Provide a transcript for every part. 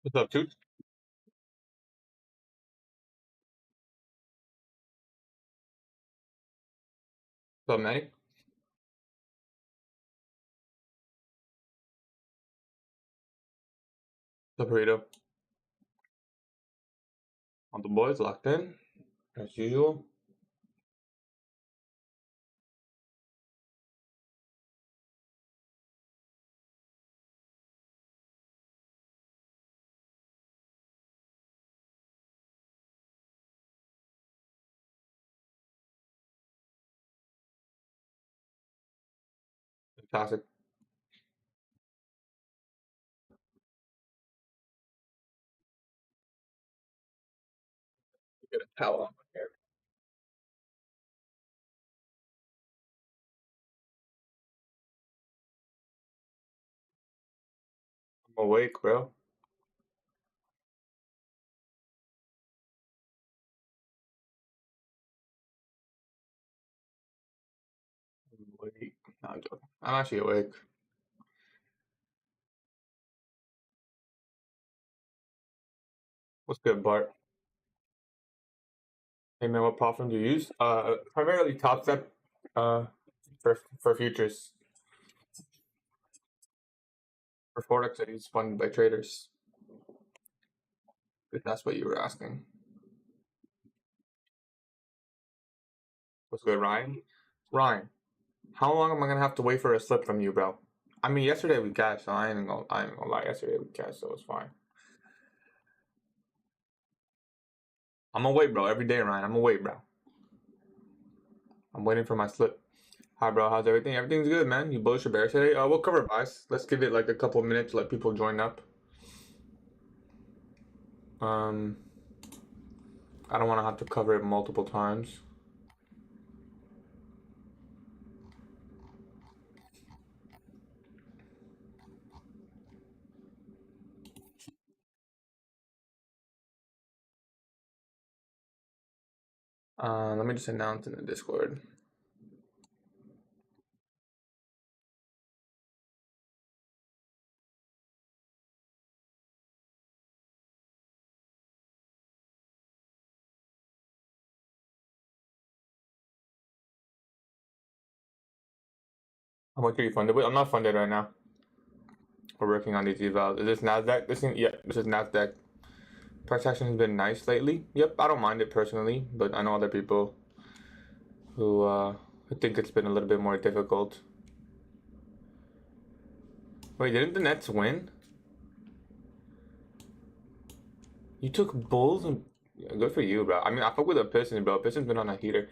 What's up, Toots? What's up, Manny? What's up, Burrito? All the boys locked in, as usual. Fantastic. Get a towel on my hair. I'm awake, bro. I'm awake. No, I'm joking. I'm actually awake. What's good, Bart? Hey, man, what platform do you use? Primarily Top Step, for futures. For Forex, I use funded by traders. If that's what you were asking. What's good, Ryan? Ryan, how long am I gonna have to wait for a slip from you, bro? I mean, yesterday we cashed, so I ain't gonna lie. Yesterday we cashed, so it's fine. I'm gonna wait, bro. Every day, Ryan. I'm gonna wait, bro. I'm waiting for my slip. Hi, bro. How's everything? Everything's good, man. You bullish or bearish today? We'll cover buys. Let's give it like a couple of minutes, let people join up. I don't want to have to cover it multiple times. Let me just announce in the Discord. How much are you funded with? I'm not funded right now. We're working on these evals. Is this NASDAQ? This is NASDAQ. Price action has been nice lately. Yep, I don't mind it personally, but I know other people who think it's been a little bit more difficult. Wait, didn't the Nets win? You took Bulls and good for you, bro. I mean, I fuck with the Pistons, bro. Pistons been on a heater.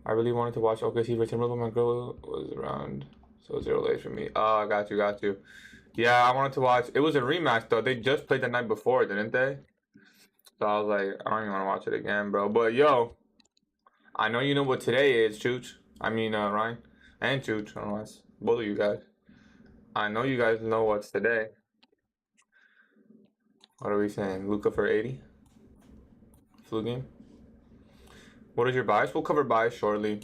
I really wanted to watch OKC versus Timberwolves, but my girl was around, so 0 late for me. Oh, I got you. Yeah, I wanted to watch. It was a rematch though. They just played the night before, didn't they? So I was like, I don't even want to watch it again, bro. But yo, I know you know what today is, Chooch. I mean, Ryan and Chooch. I don't know why it's both of you guys. I know you guys know what's today. What are we saying? Luca for 80? Flu game? What is your bias? We'll cover bias shortly.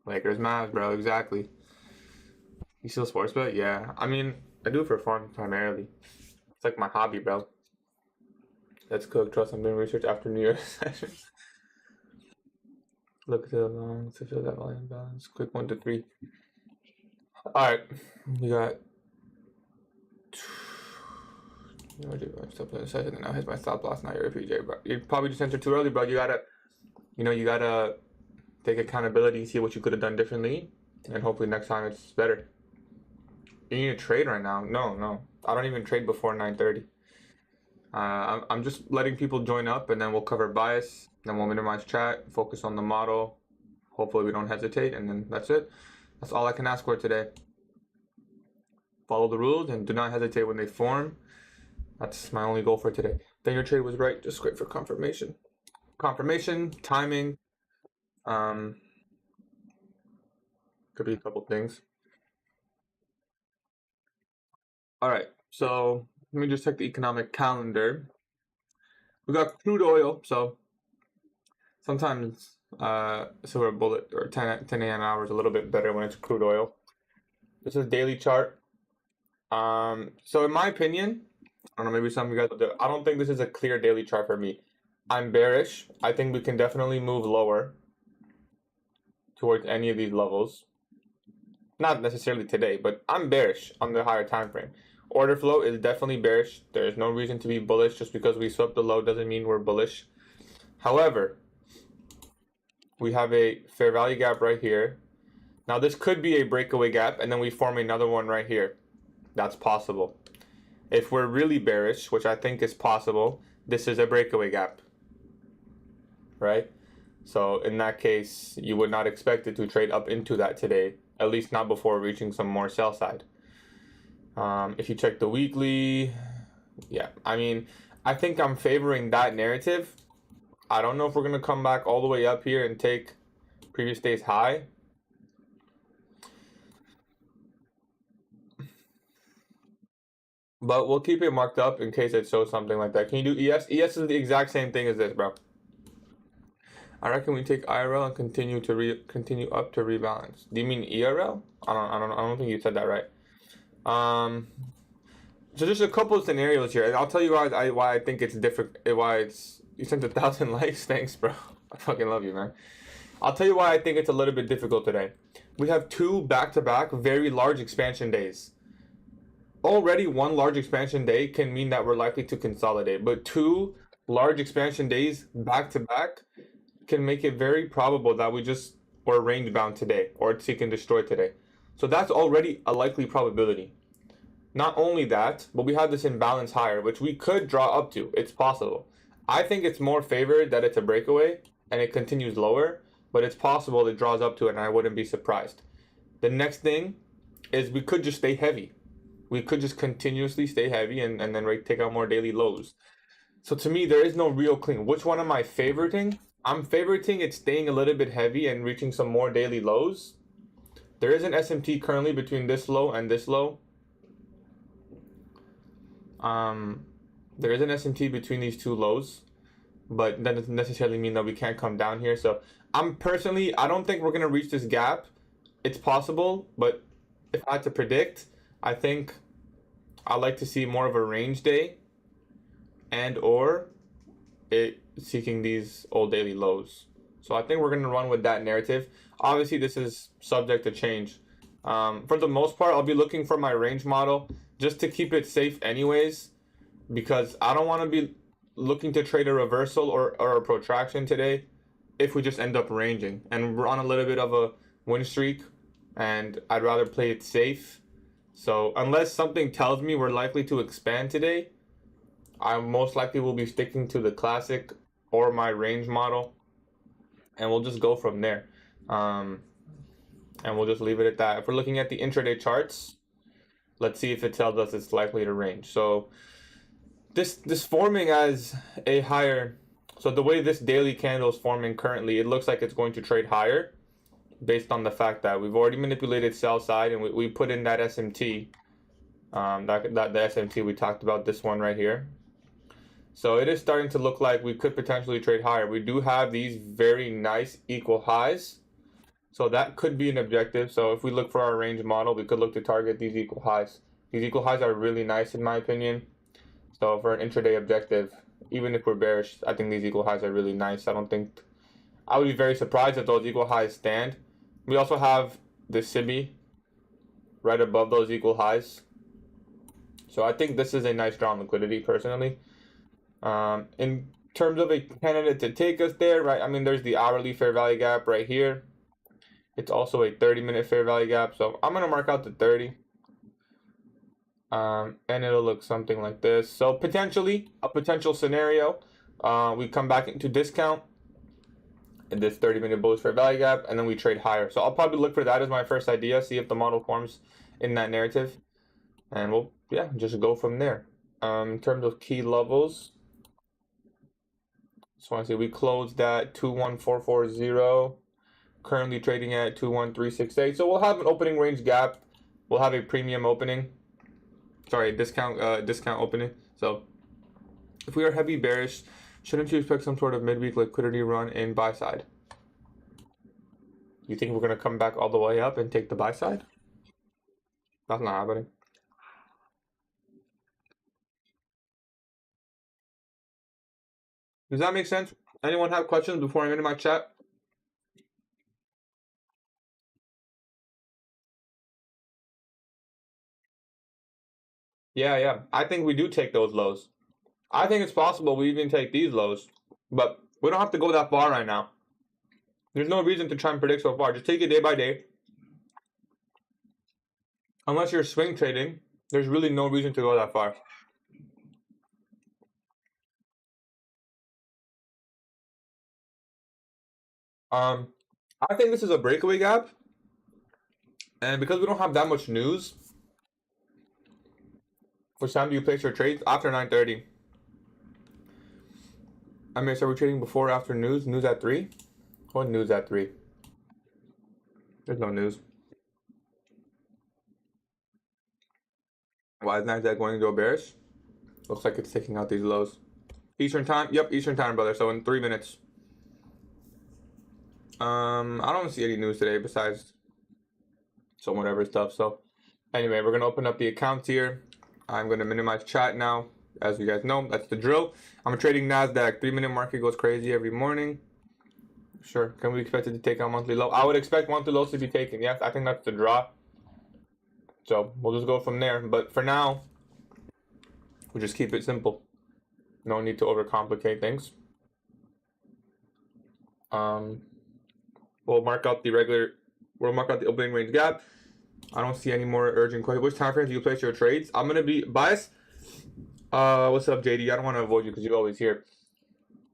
Lakers Mavs, bro. Exactly. You still sports bet? Yeah. I mean, I do it for fun primarily. It's like my hobby, bro. Let's cook. Trust I'm doing research after New Year's session. Look at the lines to fill that line balance. Quick 1 to 3. Alright. We got. Stop in a second, and now hits my stop loss. Now you're a PJ, bro. You probably just entered too early, bro. You gotta take accountability, see what you could have done differently, and hopefully next time it's better. You need to trade right now? No. I don't even trade before 9:30. I'm just letting people join up, and then we'll cover bias. Then we'll minimize chat, focus on the model. Hopefully we don't hesitate, and then that's it. That's all I can ask for today. Follow the rules and do not hesitate when they form. That's my only goal for today. Then your trade was right. Just wait for confirmation. Confirmation, timing. Could be a couple things. All right. So let me just check the economic calendar. We got crude oil. So sometimes silver bullet or 10 a.m. hour is a little bit better when it's crude oil. This is daily chart. So in my opinion, I don't know, maybe some of you guys will do. I don't think this is a clear daily chart for me. I'm bearish. I think we can definitely move lower towards any of these levels. Not necessarily today, but I'm bearish on the higher time frame. Order flow is definitely bearish. There's no reason to be bullish. Just because we swept the low doesn't mean we're bullish. However, we have a fair value gap right here. Now this could be a breakaway gap, and then we form another one right here. That's possible. If we're really bearish, which I think is possible, this is a breakaway gap, right? So in that case, you would not expect it to trade up into that today, at least not before reaching some more sell side. If you check the weekly, yeah, I mean, I think I'm favoring that narrative. I don't know if we're going to come back all the way up here and take previous day's high. But we'll keep it marked up in case it shows something like that. Can you do ES? ES is the exact same thing as this, bro. I reckon we take IRL and continue up to rebalance. Do you mean ERL? I don't think you said that right. So just a couple of scenarios here, and I'll tell you why I think it's different. You sent 1,000 likes. Thanks, bro. I fucking love you, man. I'll tell you why I think it's a little bit difficult today. We have two back-to-back very large expansion days. Already one large expansion day can mean that we're likely to consolidate, but two large expansion days back-to-back can make it very probable that we're range bound today or seek and destroy today. So that's already a likely probability. Not only that, but we have this imbalance higher, which we could draw up to. It's possible. I think it's more favored that it's a breakaway and it continues lower, but it's possible it draws up to it and I wouldn't be surprised. The next thing is we could just stay heavy. We could just continuously stay heavy and then take out more daily lows. So to me, there is no real clean. Which one am I favoriting? I'm favoriting it staying a little bit heavy and reaching some more daily lows. There is an SMT currently between this low and this low. There is an SMT between these two lows, but that doesn't necessarily mean that we can't come down here. So I don't think we're going to reach this gap. It's possible, but if I had to predict, I think I'd like to see more of a range day and or it seeking these old daily lows. So I think we're going to run with that narrative. Obviously, this is subject to change. For the most part, I'll be looking for my range model just to keep it safe anyways, because I don't want to be looking to trade a reversal or a protraction today if we just end up ranging. And we're on a little bit of a win streak, and I'd rather play it safe. So unless something tells me we're likely to expand today, I most likely will be sticking to the classic or my range model, and we'll just go from there. And we'll just leave it at that. If we're looking at the intraday charts, let's see if it tells us it's likely to range. So this forming as a higher, so the way this daily candle is forming currently, it looks like it's going to trade higher based on the fact that we've already manipulated sell side and we put in that SMT. The SMT we talked about, this one right here. So it is starting to look like we could potentially trade higher. We do have these very nice equal highs. So that could be an objective. So if we look for our range model, we could look to target these equal highs. These equal highs are really nice in my opinion. So for an intraday objective, even if we're bearish, I think these equal highs are really nice. I would be very surprised if those equal highs stand. We also have the SIBI right above those equal highs. So I think this is a nice draw on liquidity personally. In terms of a candidate to take us there, right? I mean, there's the hourly fair value gap right here. It's also a 30-minute fair value gap. So I'm going to mark out the 30. And it'll look something like this. So potentially, a potential scenario, we come back into discount in this 30-minute bullish fair value gap, and then we trade higher. So I'll probably look for that as my first idea, see if the model forms in that narrative. And we'll, just go from there. In terms of key levels, just want to see, we closed at 21440, currently trading at 21368. So we'll have an opening range gap. We'll have a premium opening. Sorry, discount opening. So if we are heavy bearish, shouldn't you expect some sort of midweek liquidity run in buy side? You think we're going to come back all the way up and take the buy side? That's not happening. Does that make sense? Anyone have questions before I enter my chat? Yeah. I think we do take those lows. I think it's possible we even take these lows. But we don't have to go that far right now. There's no reason to try and predict so far. Just take it day by day. Unless you're swing trading, there's really no reason to go that far. I think this is a breakaway gap. And because we don't have that much news, which time do you place your trades? After 9:30. I mean, so we're trading before or after news? News at 3? What news at 3? There's no news. Why is NASDAQ going to go bearish? Looks like it's taking out these lows. Eastern time? Yep, Eastern time, brother. So in 3 minutes. I don't see any news today besides some whatever stuff. So anyway, we're gonna open up the accounts here. I'm gonna minimize chat now. As you guys know, that's the drill. I'm trading NASDAQ. 3-minute market goes crazy every morning. Sure. Can we expect it to take out monthly low? I would expect monthly lows to be taken. Yes, I think that's the draw. So we'll just go from there. But for now, we'll just keep it simple. No need to overcomplicate things. We'll mark out the opening range gap. I don't see any more urgent questions. Which time frames do you place your trades? I'm gonna be biased. What's up, JD? I don't want to avoid you because you're always here.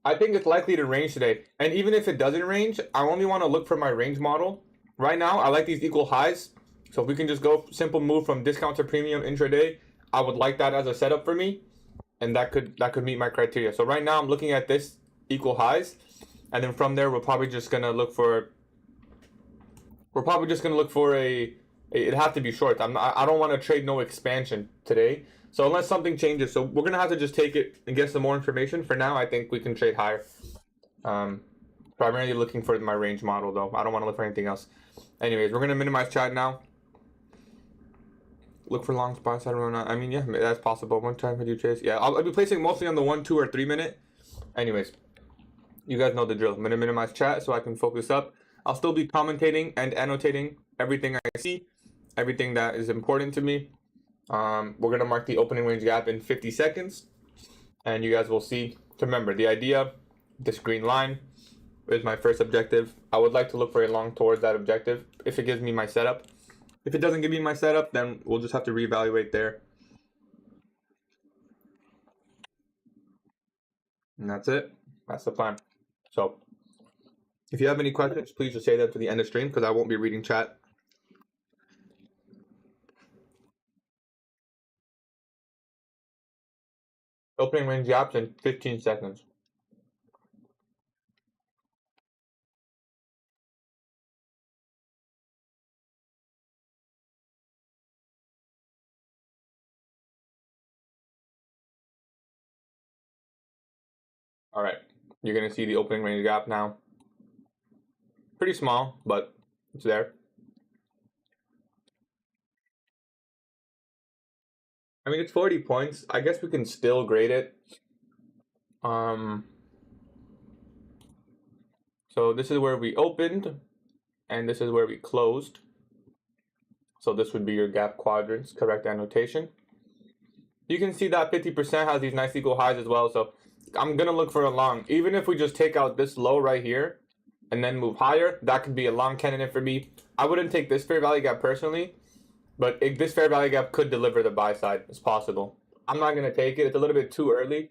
I think it's likely to range today. And even if it doesn't range, I only want to look for my range model. Right now, I like these equal highs. So if we can just go simple move from discount to premium intraday, I would like that as a setup for me. And that could meet my criteria. So right now, I'm looking at this equal highs. And then from there, we're probably just going to look for it'd have to be short. I don't want to trade no expansion today. So unless something changes, so we're gonna have to just take it and get some more information. For now, I think we can trade higher. Primarily looking for my range model though. I don't want to look for anything else. Anyways, we're gonna minimize chat now. Look for long spots. I don't know. I mean, yeah, that's possible. One time for you chase. Yeah, I'll be placing mostly on the 1, 2, or 3 minute. Anyways, you guys know the drill. I'm gonna minimize chat so I can focus up. I'll still be commentating and annotating everything I see, everything that is important to me. We're gonna mark the opening range gap in 50 seconds, and you guys will see. To remember, the idea, this green line, is my first objective. I would like to look very long towards that objective if it gives me my setup. If it doesn't give me my setup, then we'll just have to reevaluate there. And that's it. That's the plan. So, if you have any questions, please just say them to the end of stream because I won't be reading chat. Opening range gaps in 15 seconds. All right, you're gonna see the opening range gap now. Pretty small, but it's there. I mean, it's 40 points. I guess we can still grade it. So this is where we opened, and this is where we closed. So this would be your gap quadrants, correct annotation. You can see that 50% has these nice equal highs as well. So I'm gonna look for a long. Even if we just take out this low right here, and then move higher, that could be a long candidate for me. I wouldn't take this fair value gap personally, but this fair value gap could deliver the buy side. It's possible. I'm not going to take it. It's a little bit too early.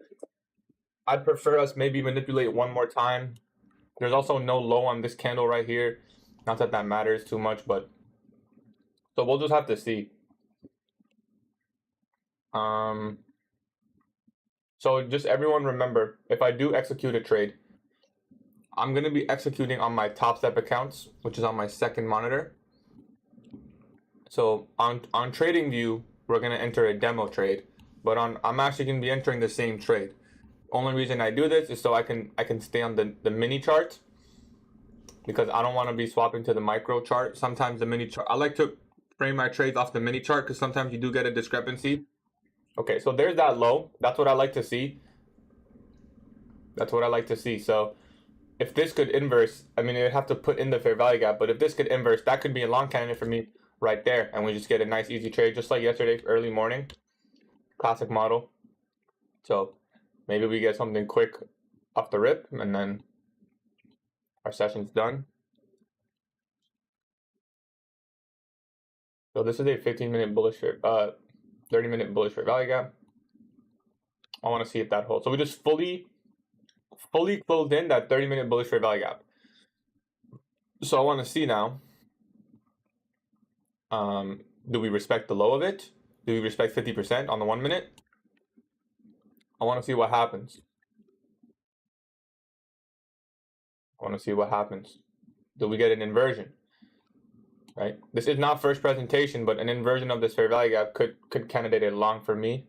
I'd prefer us maybe manipulate one more time. There's also no low on this candle right here. Not that that matters too much, but so we'll just have to see. So just everyone remember, if I do execute a trade, I'm going to be executing on my Top Step accounts, which is on my second monitor. So on TradingView, we're going to enter a demo trade, but I'm actually going to be entering the same trade. Only reason I do this is so I can stay on the mini chart, because I don't want to be swapping to the micro chart. Sometimes the mini chart, I like to frame my trades off the mini chart because sometimes you do get a discrepancy. Okay, so there's that low. That's what I like to see. That's what I like to see. So if this could inverse, I mean, it'd have to put in the fair value gap, but if this could inverse, that could be a long candidate for me right there. And we just get a nice, easy trade, just like yesterday, early morning. Classic model. So maybe we get something quick off the rip, and then our session's done. So this is a 15-minute bullish, 30-minute bullish fair value gap. I want to see if that holds. So we just fully closed in that 30-minute bullish fair value gap. So I want to see now, do we respect the low of it? Do we respect 50% on the 1 minute? I want to see what happens. Do we get an inversion? Right? This is not first presentation, but an inversion of this fair value gap could candidate it long for me.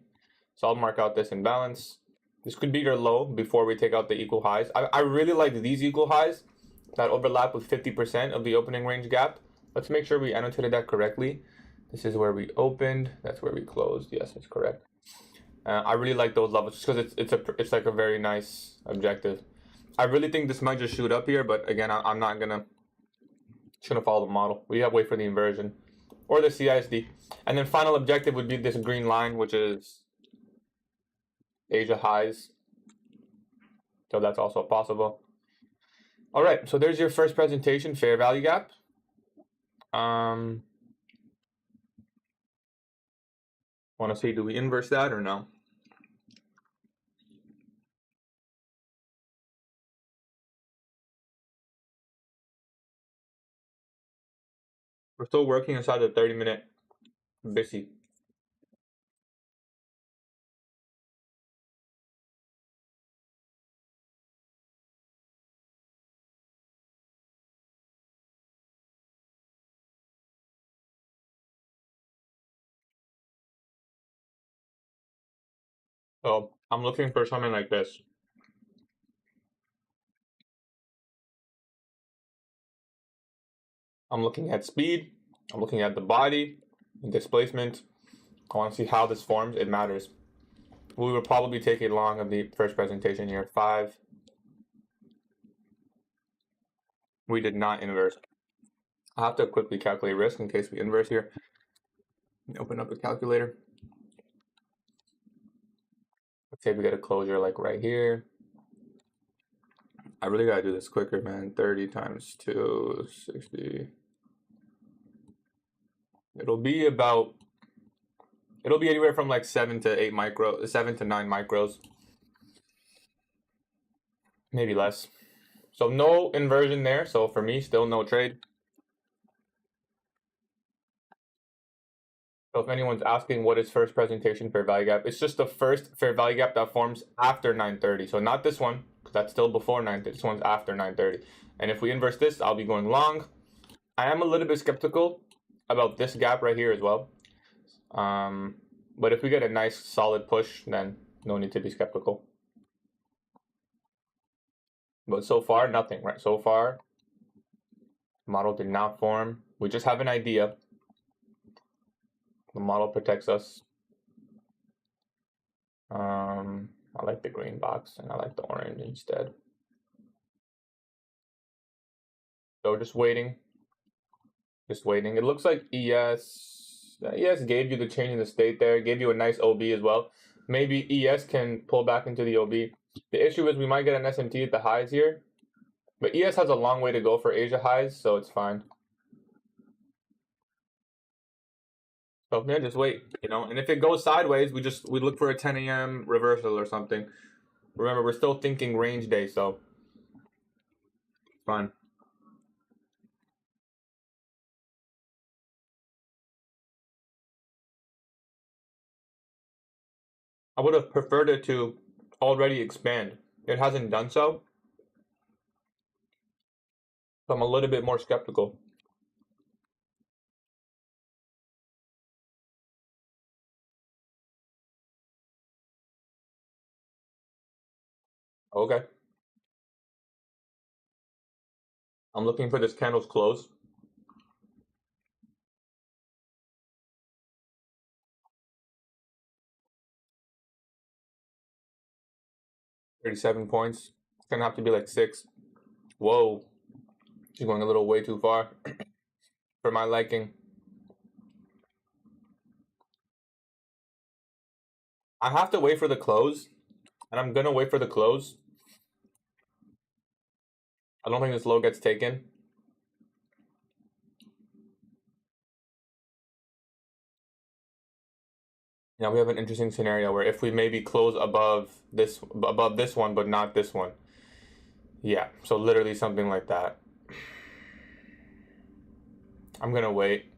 So I'll mark out this imbalance. This could be your low before we take out the equal highs. I really like these equal highs that overlap with 50% of the opening range gap. Let's make sure we annotated that correctly. This is where we opened. That's where we closed. Yes, that's correct. I really like those levels just because it's like a very nice objective. I really think this might just shoot up here, but again, I'm not shouldn't follow the model. We have to wait for the inversion or the CISD. And then final objective would be this green line, which is Asia highs. So that's also possible. All right, so there's your first presentation, fair value gap. Want to see, do we inverse that or no? We're still working inside the 30-minute BISI. So I'm looking for something like this. I'm looking at speed. I'm looking at the body, displacement. I want to see how this forms. It matters. We will probably take a long of the first presentation here. 5. We did not inverse. I have to quickly calculate risk in case we inverse here. Open up a calculator. Let's say we get a closure like right here. I really gotta do this quicker, man. 30 times 2, 60. It'll be anywhere from like 7 to 9 micros. Maybe less. So no inversion there. So for me, still no trade. So if anyone's asking what is first presentation fair value gap, it's just the first fair value gap that forms after 9:30. So not this one, because that's still before 9:30. This one's after 9:30. And if we inverse this, I'll be going long. I am a little bit skeptical about this gap right here as well. But if we get a nice solid push, then no need to be skeptical. But so far, nothing, right? So far, model did not form. We just have an idea. The model protects us. I like the green box and I like the orange instead. So just waiting. It looks like ES gave you the change in the state there, gave you a nice OB as well. Maybe ES can pull back into the OB. The issue is we might get an SMT at the highs here, but ES has a long way to go for Asia highs, so it's fine. So yeah, just wait, and if it goes sideways, we look for a 10 a.m. reversal or something. Remember, we're still thinking range day, so it's fine. I would have preferred it to already expand. It hasn't done so. So I'm a little bit more skeptical. Okay. I'm looking for this candle's close. 37 points. It's gonna have to be like 6. Whoa. She's going a little way too far for my liking. I have to wait for the close, and I'm gonna wait for the close. I don't think this low gets taken. Now we have an interesting scenario where if we maybe close above this one, but not this one. Yeah, so literally something like that. I'm gonna wait.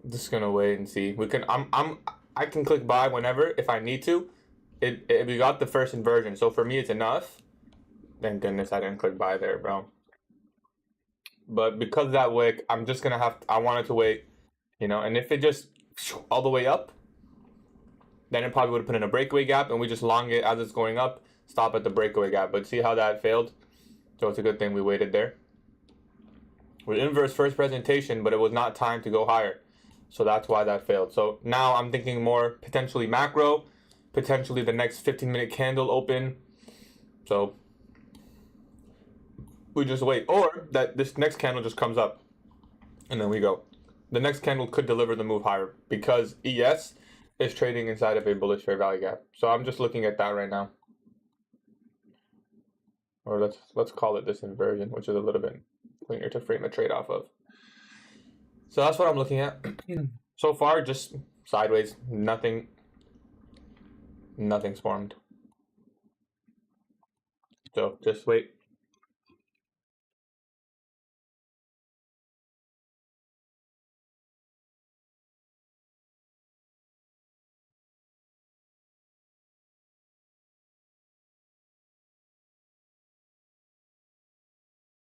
Just gonna wait and see. We can I can click buy whenever if I need to. We got the first inversion, so for me it's enough. Thank goodness I didn't click buy there, bro. But because of that wick, I'm just gonna have I wanted to wait, you know, and if it just all the way up, then it probably would have put in a breakaway gap and we just long it as it's going up, stop at the breakaway gap. But see how that failed? So it's a good thing we waited there. We inverse first presentation, but it was not time to go higher. So that's why that failed. So now I'm thinking more potentially macro, potentially the next 15-minute candle open. So we just wait. Or that this next candle just comes up and then we go. The next candle could deliver the move higher because ES is trading inside of a bullish fair value gap. So I'm just looking at that right now. Or let's call it this inversion, which is a little bit cleaner to frame a trade off of. So that's what I'm looking at. So far, just sideways, nothing's formed. So just wait.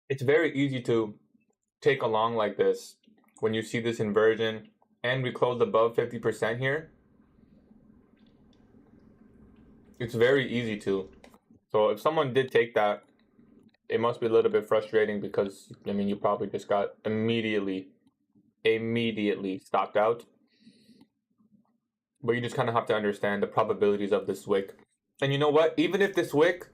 It's very easy to take along like this when you see this inversion and we closed above 50% here. It's very easy to. So if someone did take that, it must be a little bit frustrating because, I mean, you probably just got immediately stopped out. But you just kind of have to understand the probabilities of this wick. And you know what? Even if this wick,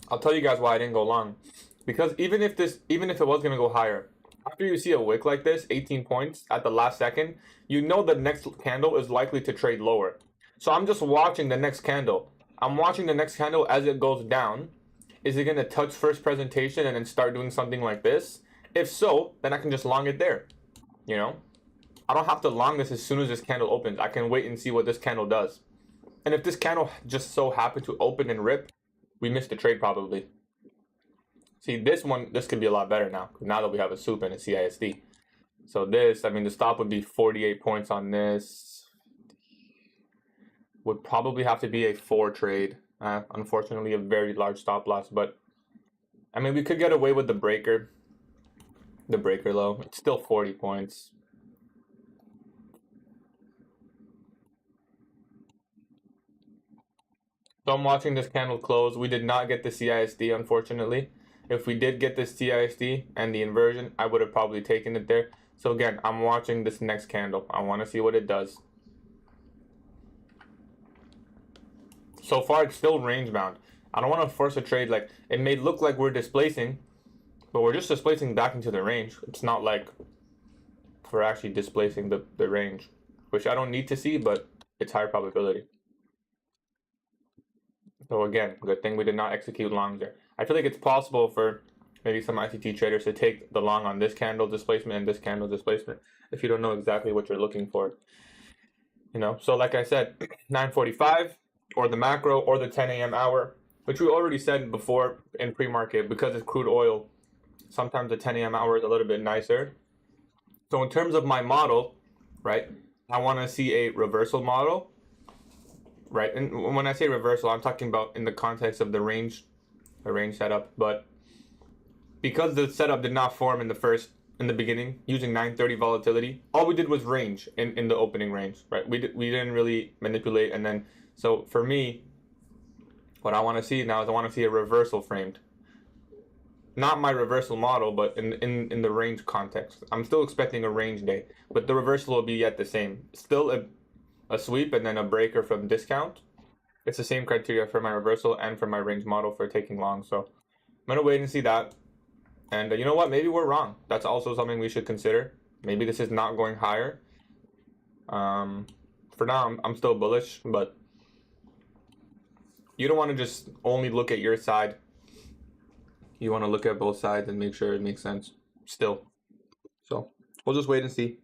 I'll tell you guys why I didn't go long. Because even if it was going to go higher, after you see a wick like this, 18 points at the last second, you know the next candle is likely to trade lower. So I'm just watching the next candle. I'm watching the next candle as it goes down. Is it going to touch first presentation and then start doing something like this? If so, then I can just long it there. You know? I don't have to long this as soon as this candle opens. I can wait and see what this candle does. And if this candle just so happened to open and rip, we missed the trade probably. See, this could be a lot better now that we have a soup and a CISD. So this, I mean, the stop would be 48 points on this. Would probably have to be a 4 trade. Unfortunately, a very large stop loss. But, I mean, we could get away with the breaker. The breaker low. It's still 40 points. So I'm watching this candle close. We did not get the CISD, unfortunately. If we did get this CISD and the inversion, I would have probably taken it there. So again, I'm watching this next candle. I want to see what it does. So far, it's still range bound. I don't want to force a trade. Like, it may look like we're displacing, but we're just displacing back into the range. It's not like we're actually displacing the range, which I don't need to see, but it's higher probability. So again, good thing we did not execute longs there. I feel like it's possible for maybe some ICT traders to take the long on this candle displacement and this candle displacement if you don't know exactly what you're looking for. You know, so like I said, 9:45 or the macro or the 10 a.m. hour, which we already said before in pre-market, because it's crude oil, sometimes the 10 a.m. hour is a little bit nicer. So in terms of my model, right, I want to see a reversal model. Right, and when I say reversal, I'm talking about in the context of the range setup. But because the setup did not form in the beginning, using 930 volatility, all we did was range in the opening range. Right, we didn't really manipulate, and then so for me, what I want to see now is I want to see a reversal framed. Not my reversal model, but in the range context. I'm still expecting a range day, but the reversal will be yet the same. Still a sweep and then a breaker from discount. It's the same criteria for my reversal and for my range model for taking long. So I'm gonna wait and see that. And you know what? Maybe we're wrong. That's also something we should consider. Maybe this is not going higher. For now, I'm still bullish, but you don't want to just only look at your side. You want to look at both sides and make sure it makes sense still. So we'll just wait and see.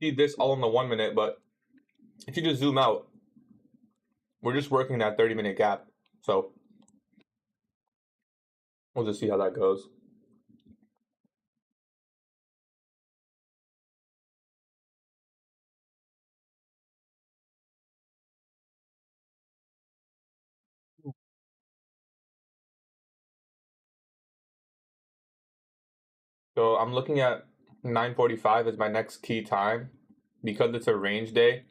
See this all in the 1 minute, but if you just zoom out, we're just working that 30-minute gap. So we'll just see how that goes. So I'm looking at 9:45 as my next key time because it's a range day.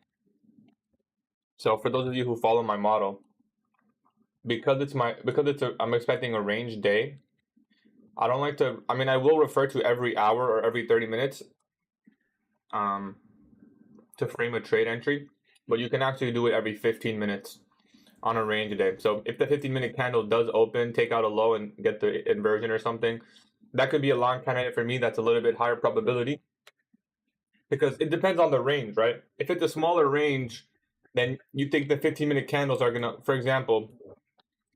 So for those of you who follow my model, I'm expecting a range day. I don't like to, I mean, I will refer to every hour or every 30 minutes to frame a trade entry, but you can actually do it every 15 minutes on a range day. So if the 15-minute candle does open, take out a low and get the inversion or something, that could be a long candidate for me. That's a little bit higher probability because it depends on the range, right? If it's a smaller range, then you think the 15-minute candles are gonna, for example,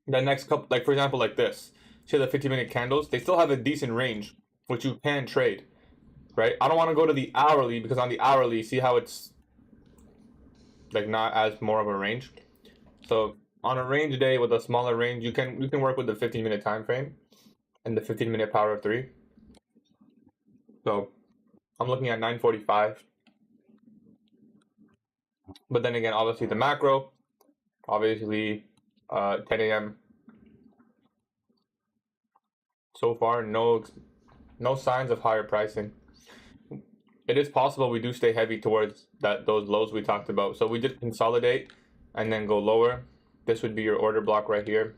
the next couple, like for example, like this, say the 15-minute candles, they still have a decent range, which you can trade, right? I don't want to go to the hourly because on the hourly, see how it's like not as more of a range. So on a range day with a smaller range, you can work with the 15-minute time frame and the 15-minute power of 3. So I'm looking at 9:45. But then again, obviously the macro, obviously 10 a.m. So far, no signs of higher pricing. It is possible we do stay heavy towards those lows we talked about. So we did consolidate and then go lower. This would be your order block right here.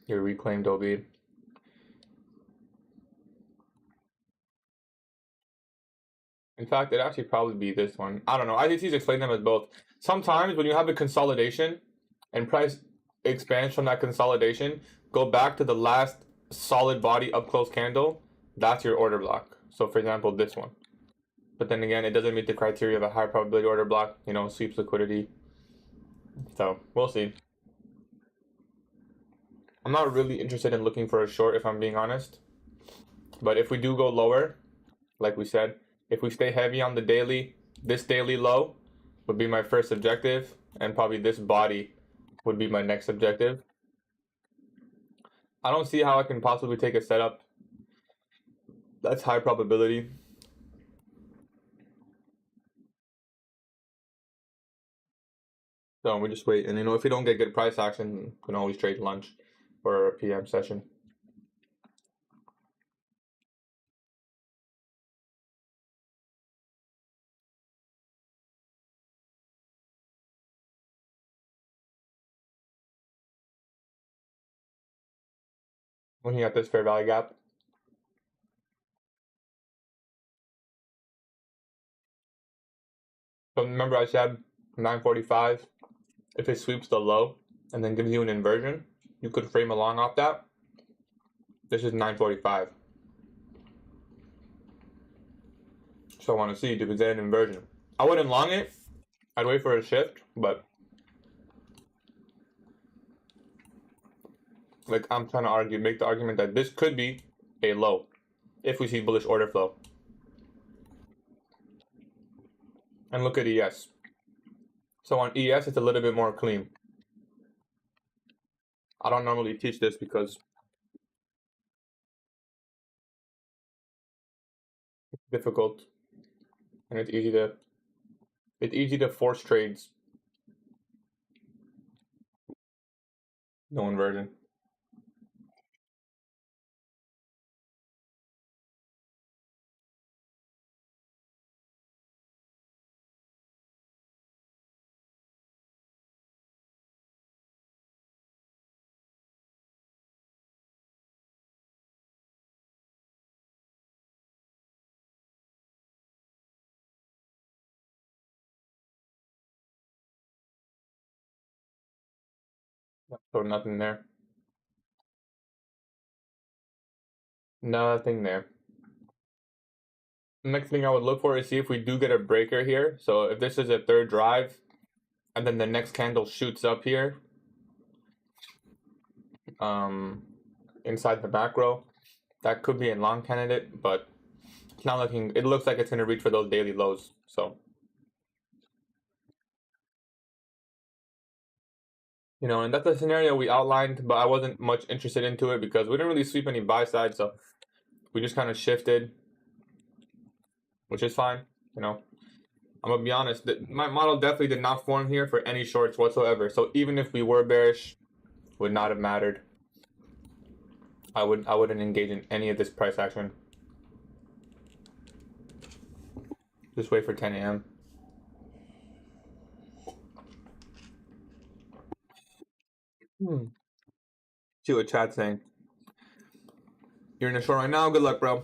Your reclaimed OB. In fact, it'd actually probably be this one. I don't know. ICTs explain them as both. Sometimes when you have a consolidation and price expands from that consolidation, go back to the last solid body up close candle. That's your order block. So for example, this one. But then again, it doesn't meet the criteria of a high probability order block, you know, sweeps liquidity. So we'll see. I'm not really interested in looking for a short if I'm being honest. But if we do go lower, like we said, if we stay heavy on the daily, this daily low would be my first objective, and probably this body would be my next objective. I don't see how I can possibly take a setup that's high probability. So we just wait, and you know, if we don't get good price action, we can always trade lunch or a PM session. Looking at this fair value gap. So remember I said 9:45. If it sweeps the low and then gives you an inversion, you could frame a long off that. This is 9:45. So I want to see, do we get an inversion? I wouldn't long it. I'd wait for a shift, but like I'm trying to make the argument that this could be a low if we see bullish order flow. And look at ES. So on ES, it's a little bit more clean. I don't normally teach this because it's difficult and it's easy to It's easy to force trades. No inversion. So nothing there. Nothing there. Next thing I would look for is see if we do get a breaker here. So if this is a third drive, and then the next candle shoots up here, inside the macro, that could be a long candidate, but it's not looking. It looks like it's going to reach for those daily lows. So, you know, and that's the scenario we outlined, but I wasn't much interested into it because we didn't really sweep any buy side, so we just kind of shifted, which is fine. You know, I'm gonna be honest. My model definitely did not form here for any shorts whatsoever. So even if we were bearish, would not have mattered. I wouldn't engage in any of this price action. Just wait for 10 a.m. See what chat's saying. You're in a short right now. Good luck, bro.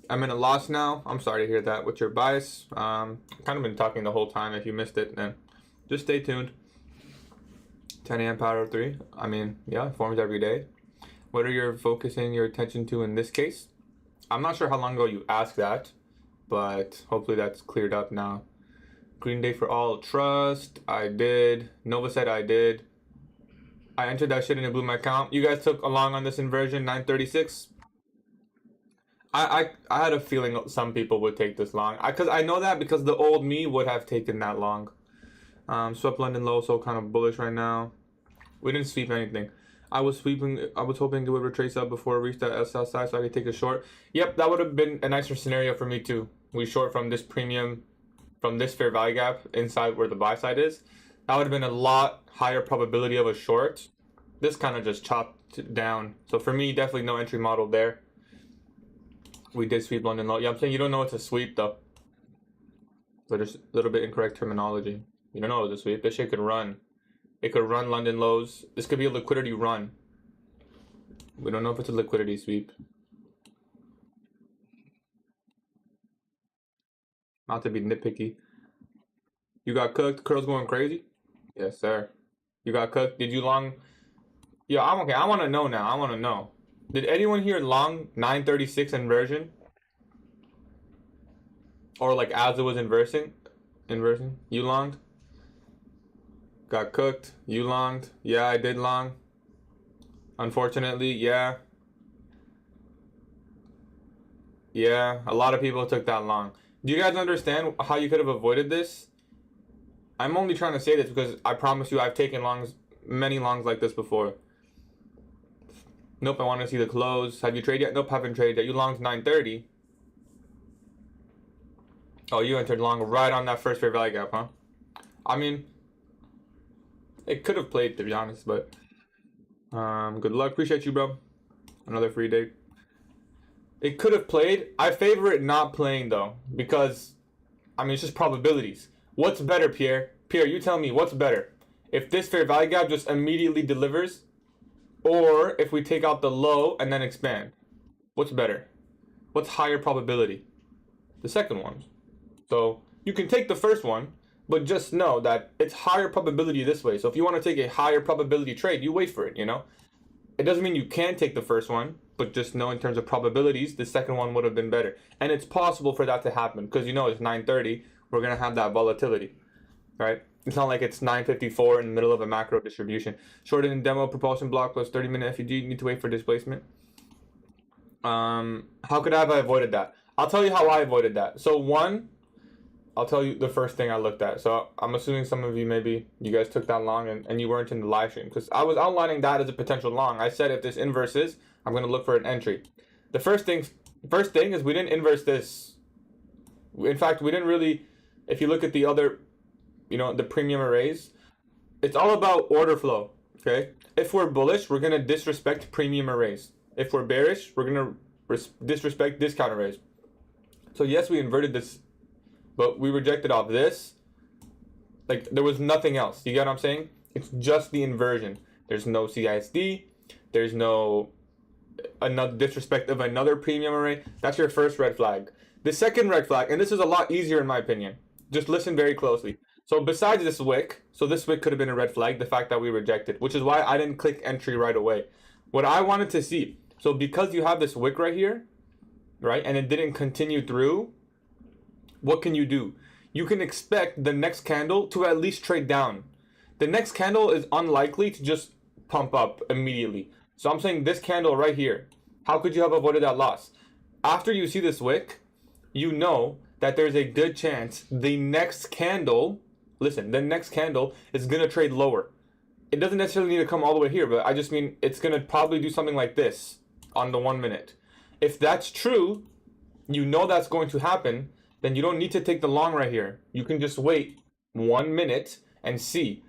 I'm in a loss now. I'm sorry to hear that. What's your bias? Kind of been talking the whole time. If you missed it, then just stay tuned. 10 a.m. power of 3. I mean, yeah, it forms every day. What are you focusing your attention to in this case? I'm not sure how long ago you asked that, but hopefully that's cleared up now. Green Day for all. Trust. I did. Nova said I did. I entered that shit and it blew my account. You guys took along on this inversion, 936. I had a feeling some people would take this long. Because I know that because the old me would have taken that long. Swept London low, so kind of bullish right now. We didn't sweep anything. I was hoping it would retrace up before it reached that SL side so I could take a short. Yep, that would have been a nicer scenario for me too. We short from this premium, from this fair value gap inside where the buy side is. That would have been a lot higher probability of a short. This kind of just chopped it down. So for me, definitely no entry model there. We did sweep London low. Yeah, I'm saying you don't know it's a sweep though. So just a little bit incorrect terminology. You don't know it's a sweep. This shit could run. It could run London lows. This could be a liquidity run. We don't know if it's a liquidity sweep. Not to be nitpicky. You got cooked. Curl's going crazy. Yes, sir. You got cooked. Did you long? Yeah, I'm okay. I want to know now. I want to know. Did anyone here long 936 inversion? Or like as it was inversing? You longed? Got cooked. You longed. Yeah, I did long. Unfortunately, yeah. Yeah, a lot of people took that long. Do you guys understand how you could have avoided this? I'm only trying to say this because I promise you I've taken longs, many longs like this before. Nope, I want to see the close. Have you traded yet? Nope, haven't traded yet. You longed 930. Oh, you entered long right on that first fair value gap, huh? I mean, it could have played, to be honest, but good luck. Appreciate you, bro. Another free day. It could have played. I favor it not playing, though, because, I mean, it's just probabilities. What's better, Pierre? Pierre, you tell me, what's better? If this fair value gap just immediately delivers, or if we take out the low and then expand? What's better? What's higher probability? The second one. So you can take the first one, but just know that it's higher probability this way. So if you want to take a higher probability trade, you wait for it, you know? It doesn't mean you can take the first one, but just know in terms of probabilities, the second one would have been better. And it's possible for that to happen because you know it's 930. We're going to have that volatility, right? It's not like it's 954 in the middle of a macro distribution. Shorted in demo, propulsion block plus 30-minute FUG. You need to wait for displacement. How could I have avoided that? I'll tell you how I avoided that. So one, I'll tell you the first thing I looked at. So I'm assuming some of you, maybe you guys took that long and you weren't in the live stream because I was outlining that as a potential long. I said if this inverses, I'm going to look for an entry. The first thing is we didn't inverse this. In fact, we didn't really, if you look at the other the premium arrays, it's all about order flow. Okay, if we're bullish, we're gonna disrespect premium arrays. If we're bearish, we're gonna disrespect discount arrays. So yes, we inverted this, but we rejected off this. Like, there was nothing else. You get what I'm saying? It's just the inversion. There's no CISD. There's no another disrespect of another premium array. That's your first red flag. The second red flag, and this is a lot easier in my opinion. Just listen very closely. So besides this wick, so this wick could have been a red flag, the fact that we rejected, which is why I didn't click entry right away. What I wanted to see, so because you have this wick right here, right, and it didn't continue through, what can you do? You can expect the next candle to at least trade down. The next candle is unlikely to just pump up immediately. So I'm saying this candle right here, how could you have avoided that loss? After you see this wick, you know that there's a good chance the next candle, listen, the next candle is going to trade lower. It doesn't necessarily need to come all the way here, but I just mean it's going to probably do something like this on the 1 minute. If that's true, you know that's going to happen, then you don't need to take the long right here. You can just wait 1 minute and see.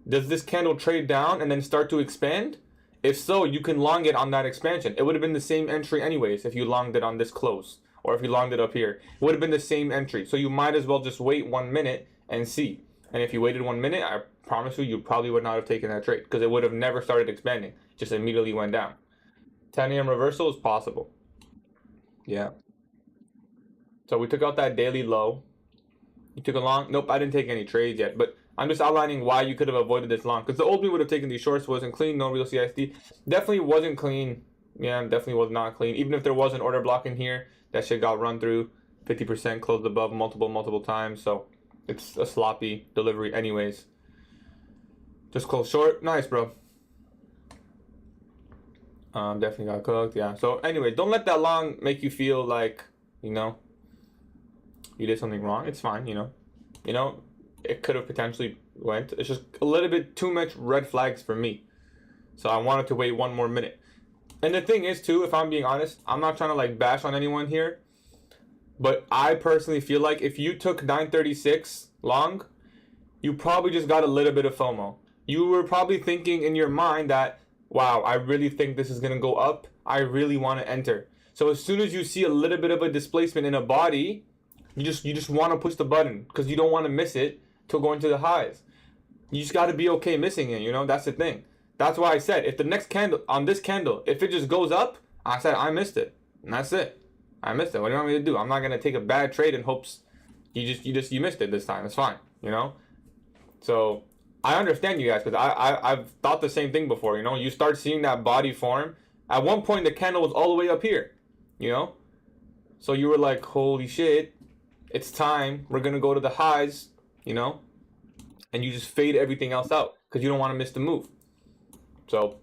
Does this candle trade down and then start to expand? If so, you can long it on that expansion. It would have been the same entry anyways if you longed it on this close, or if you longed it up here. It would have been the same entry. So you might as well just wait 1 minute and see. And if you waited 1 minute, I promise you, you probably would not have taken that trade because it would have never started expanding. It just immediately went down. 10 a.m. reversal is possible. Yeah. So we took out that daily low. You took a long. Nope, I didn't take any trades yet. But I'm just outlining why you could have avoided this long. Because the old me would have taken these shorts. Wasn't clean. No real CISD. Definitely wasn't clean. Yeah, definitely was not clean. Even if there was an order block in here, that shit got run through. 50% closed above multiple times. So it's a sloppy delivery anyways. Just close short. Nice, bro. Definitely got cooked. Yeah. So anyway, don't let that long make you feel like, you did something wrong. It's fine, it could have potentially went. It's just a little bit too much red flags for me. So I wanted to wait 1 more minute. And the thing is too, if I'm being honest, I'm not trying to like bash on anyone here, but I personally feel like if you took 936 long, you probably just got a little bit of FOMO. You were probably thinking in your mind that, wow, I really think this is going to go up. I really want to enter. So as soon as you see a little bit of a displacement in a body, you just want to push the button because you don't want to miss it till going to the highs. You just got to be okay missing it, that's the thing. That's why I said, if the next candle, on this candle, if it just goes up, I said, I missed it. And that's it. I missed it. What do you want me to do? I'm not going to take a bad trade in hopes you missed it this time. It's fine, So I understand you guys because I've thought the same thing before, You start seeing that body form. At one point, the candle was all the way up here, So you were like, holy shit, it's time. We're going to go to the highs, And you just fade everything else out because you don't want to miss the move. So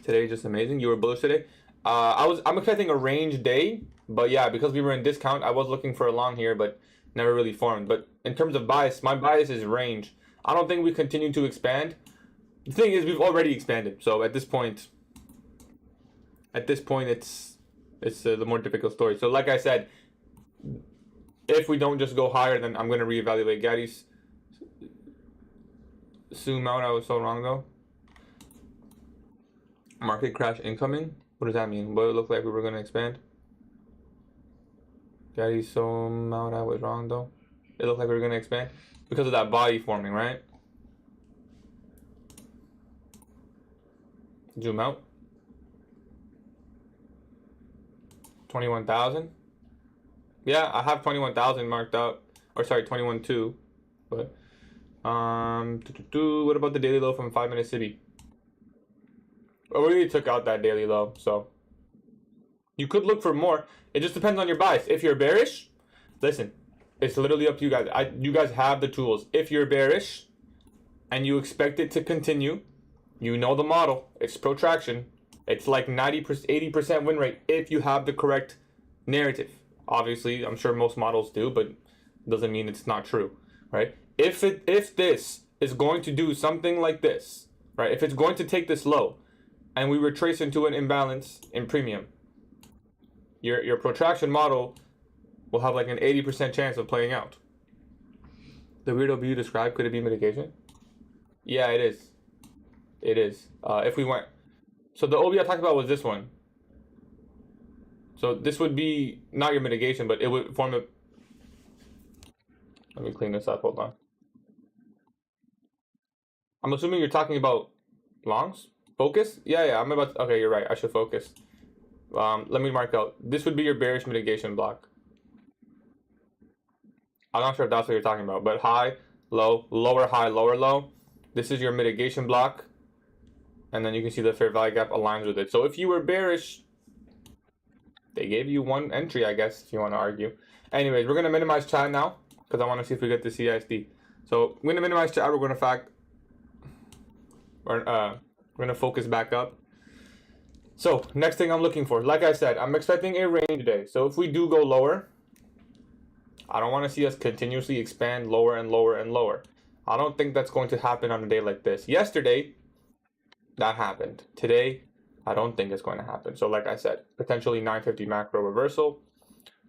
today just amazing. You were bullish today. I'm expecting a range day, but yeah, because we were in discount, I was looking for a long here, but never really formed. But in terms of bias, my bias is range. I don't think we continue to expand. The thing is, we've already expanded. So at this point, it's the more difficult story. So like I said, if we don't just go higher, then I'm going to reevaluate Gatie's zoom out. I was so wrong though. Market crash incoming. What does that mean? What it looked like we were going to expand? Gatie's zoom out. I was wrong though. It looked like we were going to expand because of that body forming, right? Zoom out. 21,000. Yeah, I have 21,000 marked out, or sorry, 21.2. But what about the daily low from 5 Minute City? Well, we already took out that daily low, so you could look for more. It just depends on your bias. If you're bearish, listen, it's literally up to you guys. You guys have the tools. If you're bearish and you expect it to continue, you know the model. It's protraction. It's like 90%, 80% win rate if you have the correct narrative. Obviously, I'm sure most models do, but doesn't mean it's not true, right? If this is going to do something like this, right? If it's going to take this low, and we retrace into an imbalance in premium, your protraction model will have like an 80% chance of playing out. The weird OB you described, could it be mitigation? Yeah, it is. It is. If we went, so the OB I talked about was this one. So this would be not your mitigation, but it would form a. Let me clean this up. Hold on. I'm assuming you're talking about longs. Focus? Yeah. I'm about. Okay, you're right. I should focus. Let me mark out. This would be your bearish mitigation block. I'm not sure if that's what you're talking about, but high, low, lower, high, lower, low. This is your mitigation block. And then you can see the fair value gap aligns with it. So if you were bearish, they gave you one entry, I guess, if you want to argue. Anyways, we're going to minimize chat now because I want to see if we get the CISD. So we're going to minimize chat. We're going to focus back up. So next thing I'm looking for, like I said, I'm expecting a range today. So if we do go lower, I don't want to see us continuously expand lower and lower and lower. I don't think that's going to happen on a day like this. Yesterday, that happened. Today, I don't think it's going to happen. So like I said, potentially 950 macro reversal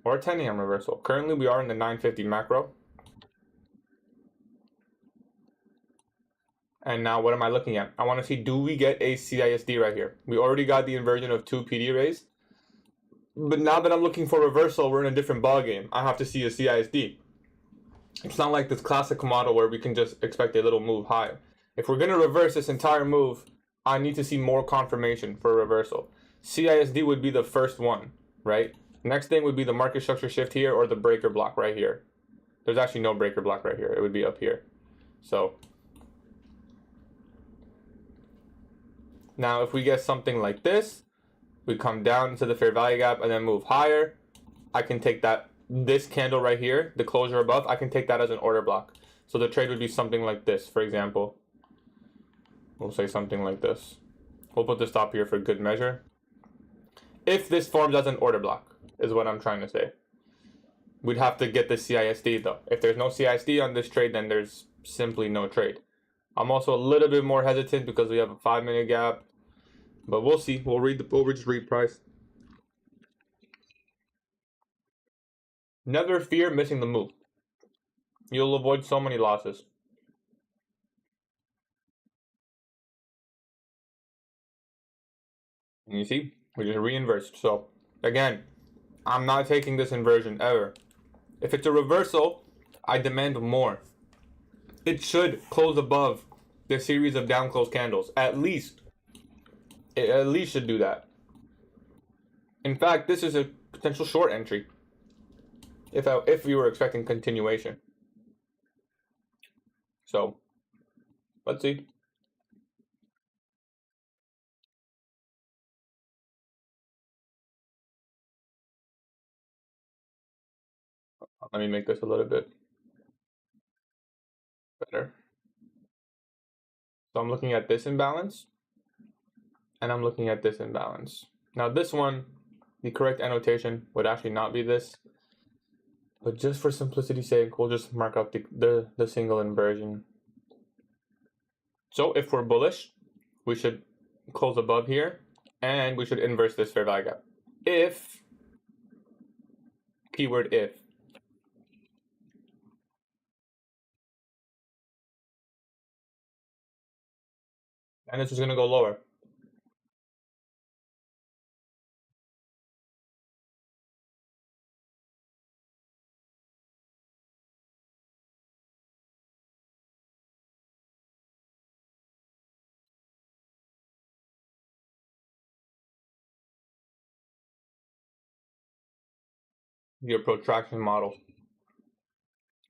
or a 10 a.m. reversal. Currently, we are in the 950 macro. And now what am I looking at? I want to see, do we get a CISD right here? We already got the inversion of 2 PD rays. But now that I'm looking for reversal, we're in a different ballgame. I have to see a CISD. It's not like this classical model where we can just expect a little move higher. If we're going to reverse this entire move, I need to see more confirmation for a reversal. CISD would be the first one, right? Next thing would be the market structure shift here or the breaker block right here. There's actually no breaker block right here. It would be up here. So now if we get something like this, we come down to the fair value gap and then move higher. I can take that, this candle right here, the closure above, I can take that as an order block. So the trade would be something like this, for example. We'll say something like this. We'll put the stop here for good measure. If this forms as an order block, is what I'm trying to say. We'd have to get the CISD though. If there's no CISD on this trade, then there's simply no trade. I'm also a little bit more hesitant because we have a 5-minute gap. But we'll see. We'll just read price. Never fear missing the move. You'll avoid so many losses. And you see, we just re-inversed. So again, I'm not taking this inversion ever. If it's a reversal, I demand more. It should close above the series of down close candles. At least. It at least should do that. In fact, this is a potential short entry. If we were expecting continuation. So, let's see. Let me make this a little bit better. So I'm looking at this imbalance. And I'm looking at this imbalance. Now this one, the correct annotation would actually not be this. But just for simplicity's sake, we'll just mark up the single inversion. So if we're bullish, we should close above here. And we should inverse this fair value gap. If, keyword if. And this is going to go lower. Your protraction model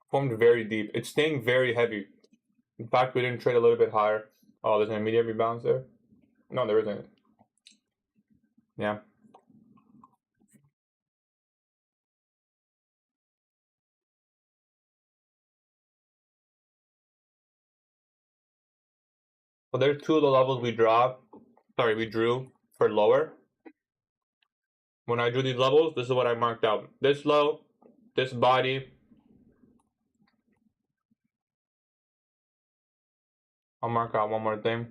formed very deep. It's staying very heavy. In fact, we didn't trade a little bit higher. Oh, there's an immediate rebalance there? No, there isn't. Yeah. So there's two of the levels we drew for lower. When I drew these levels, this is what I marked out. This low, this body. I'll mark out one more thing.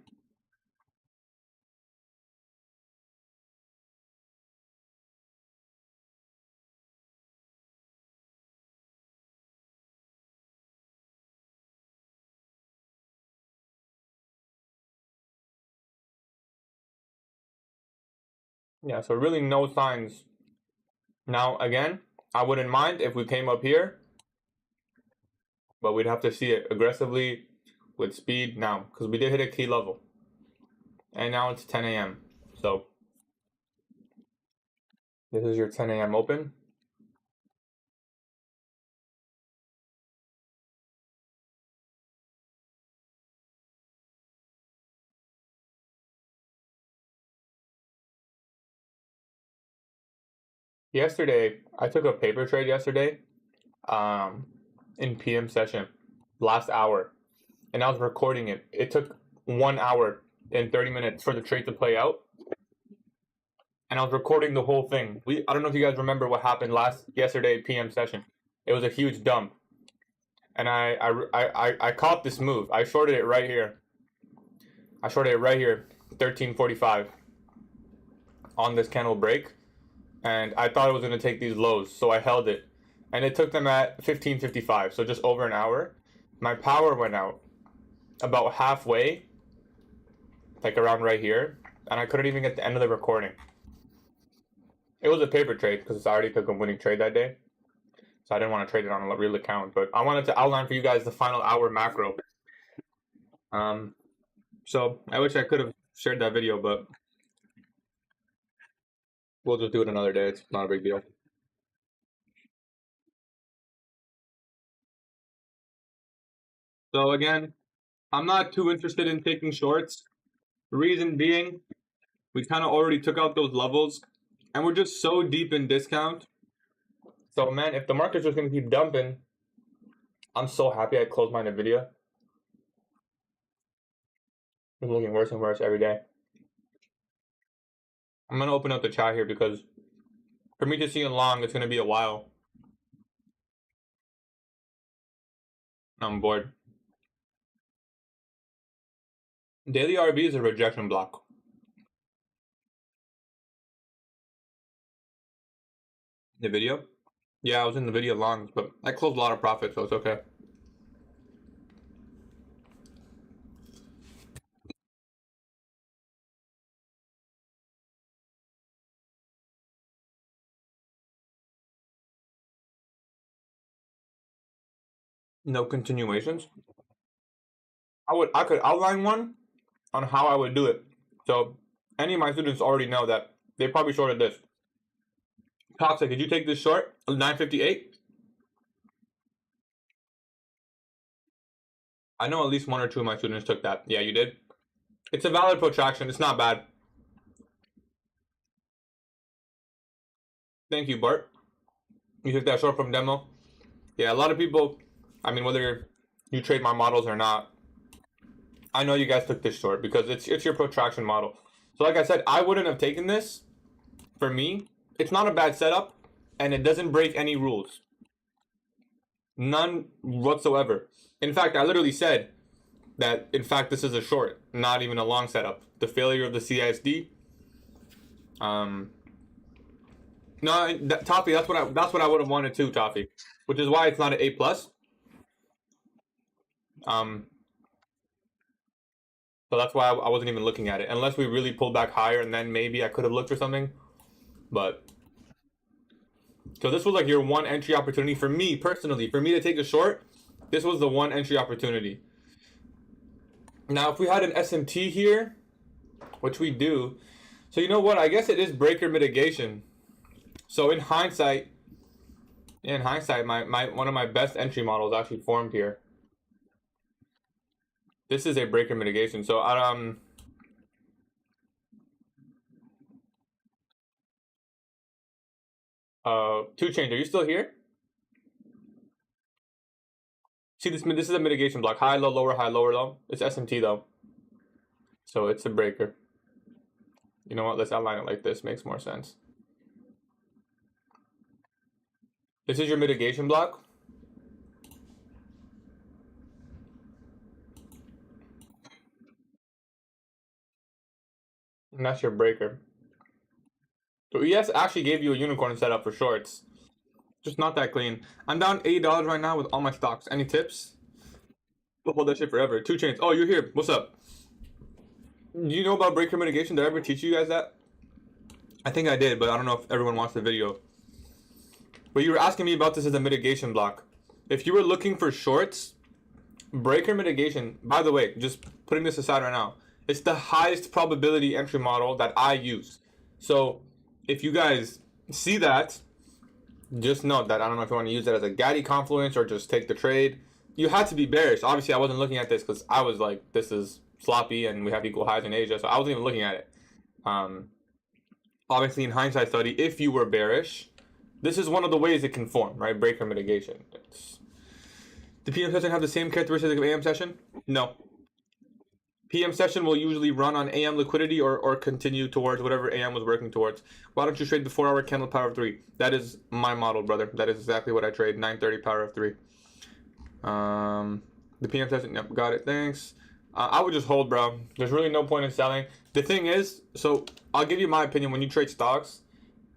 Yeah, so really no signs. Now, again, I wouldn't mind if we came up here, but we'd have to see it aggressively with speed now, because we did hit a key level. And now it's 10 a.m. So this is your 10 a.m. open. Yesterday, I took a paper trade yesterday, in PM session, last hour, and I was recording it. It took 1 hour and 30 minutes for the trade to play out, and I was recording the whole thing. I don't know if you guys remember what happened yesterday PM session. It was a huge dump, and I caught this move. I shorted it right here. 1345 on this candle break. And I thought it was going to take these lows, so I held it. And it took them at 1555, so just over an hour. My power went out about halfway, like around right here, and I couldn't even get the end of the recording. It was a paper trade because I already took a winning trade that day, so I didn't want to trade it on a real account. But I wanted to outline for you guys the final hour macro. So I wish I could have shared that video, but we'll just do it another day. It's not a big deal. So again, I'm not too interested in taking shorts. Reason being, we kind of already took out those levels, and we're just so deep in discount. So man, if the market's just going to keep dumping, I'm so happy I closed my NVIDIA. It's looking worse and worse every day. I'm going to open up the chat here because for me to see it long, it's going to be a while. I'm bored. Daily RB is a rejection block. The video? Yeah, I was in the video longs, but I closed a lot of profit, so it's okay. No continuations. I could outline one on how I would do it. So any of my students already know that they probably shorted this. Toxic, did you take this short? 958? I know at least 1 or 2 of my students took that. Yeah, you did. It's a valid protraction. It's not bad. Thank you, Bart. You took that short from demo. Yeah, a lot of people, I mean, whether you trade my models or not, I know you guys took this short because it's your protraction model. So like I said, I wouldn't have taken this. For me, it's not a bad setup, and it doesn't break any rules. None whatsoever. In fact, I literally said that, in fact, this is a short, not even a long setup. The failure of the CISD. No, Toffee, that's what I would have wanted too, Toffee. Which is why it's not an A+. So that's why I wasn't even looking at it. Unless we really pulled back higher, and then maybe I could have looked for something. But so this was like your one entry opportunity for me personally. For me to take a short, this was the one entry opportunity. Now, if we had an SMT here, which we do, so you know what? I guess it is breaker mitigation. So in hindsight, my one of my best entry models actually formed here. This is a breaker mitigation. So 2 Chainz, are you still here? See, this is a mitigation block. High, low, lower, high, lower, low. It's SMT though. So it's a breaker. You know what? Let's outline it like this. Makes more sense. This is your mitigation block. And that's your breaker. So ES actually gave you a unicorn setup for shorts. Just not that clean. I'm down $80 right now with all my stocks. Any tips? We'll hold that shit forever. 2 Chainz. Oh, you're here. What's up? Do you know about breaker mitigation? Did I ever teach you guys that? I think I did, but I don't know if everyone watched the video. But you were asking me about this as a mitigation block. If you were looking for shorts, breaker mitigation, by the way, just putting this aside right now, it's the highest probability entry model that I use. So if you guys see that, just note that I don't know if you want to use it as a Gatie confluence or just take the trade. You had to be bearish. Obviously, I wasn't looking at this because I was like, this is sloppy and we have equal highs in Asia, so I wasn't even looking at it. Obviously, in hindsight study, if you were bearish, this is one of the ways it can form, right? Breaker mitigation. The PM session have the same characteristics of AM session? No. PM session will usually run on AM liquidity or continue towards whatever AM was working towards. Why don't you trade the 4-hour candle power of 3? That is my model, brother. That is exactly what I trade. 930 power of 3. The PM session, yep, got it. Thanks. I would just hold, bro. There's really no point in selling. The thing is, so I'll give you my opinion. When you trade stocks,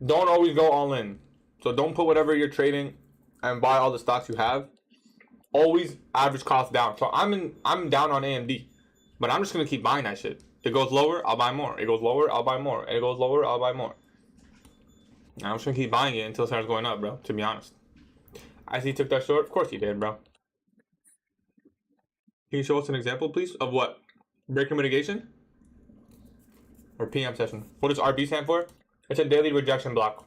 don't always go all in. So don't put whatever you're trading and buy all the stocks you have. Always average cost down. So I'm down on AMD, but I'm just gonna keep buying that shit. It goes lower, I'll buy more. It goes lower, I'll buy more. It goes lower, I'll buy more. I'm just gonna keep buying it until it starts going up, bro. To be honest, I see you took that short. Of course you did, bro. Can you show us an example, please, of what? Breaker mitigation or PM session? What does RB stand for? It's a daily rejection block.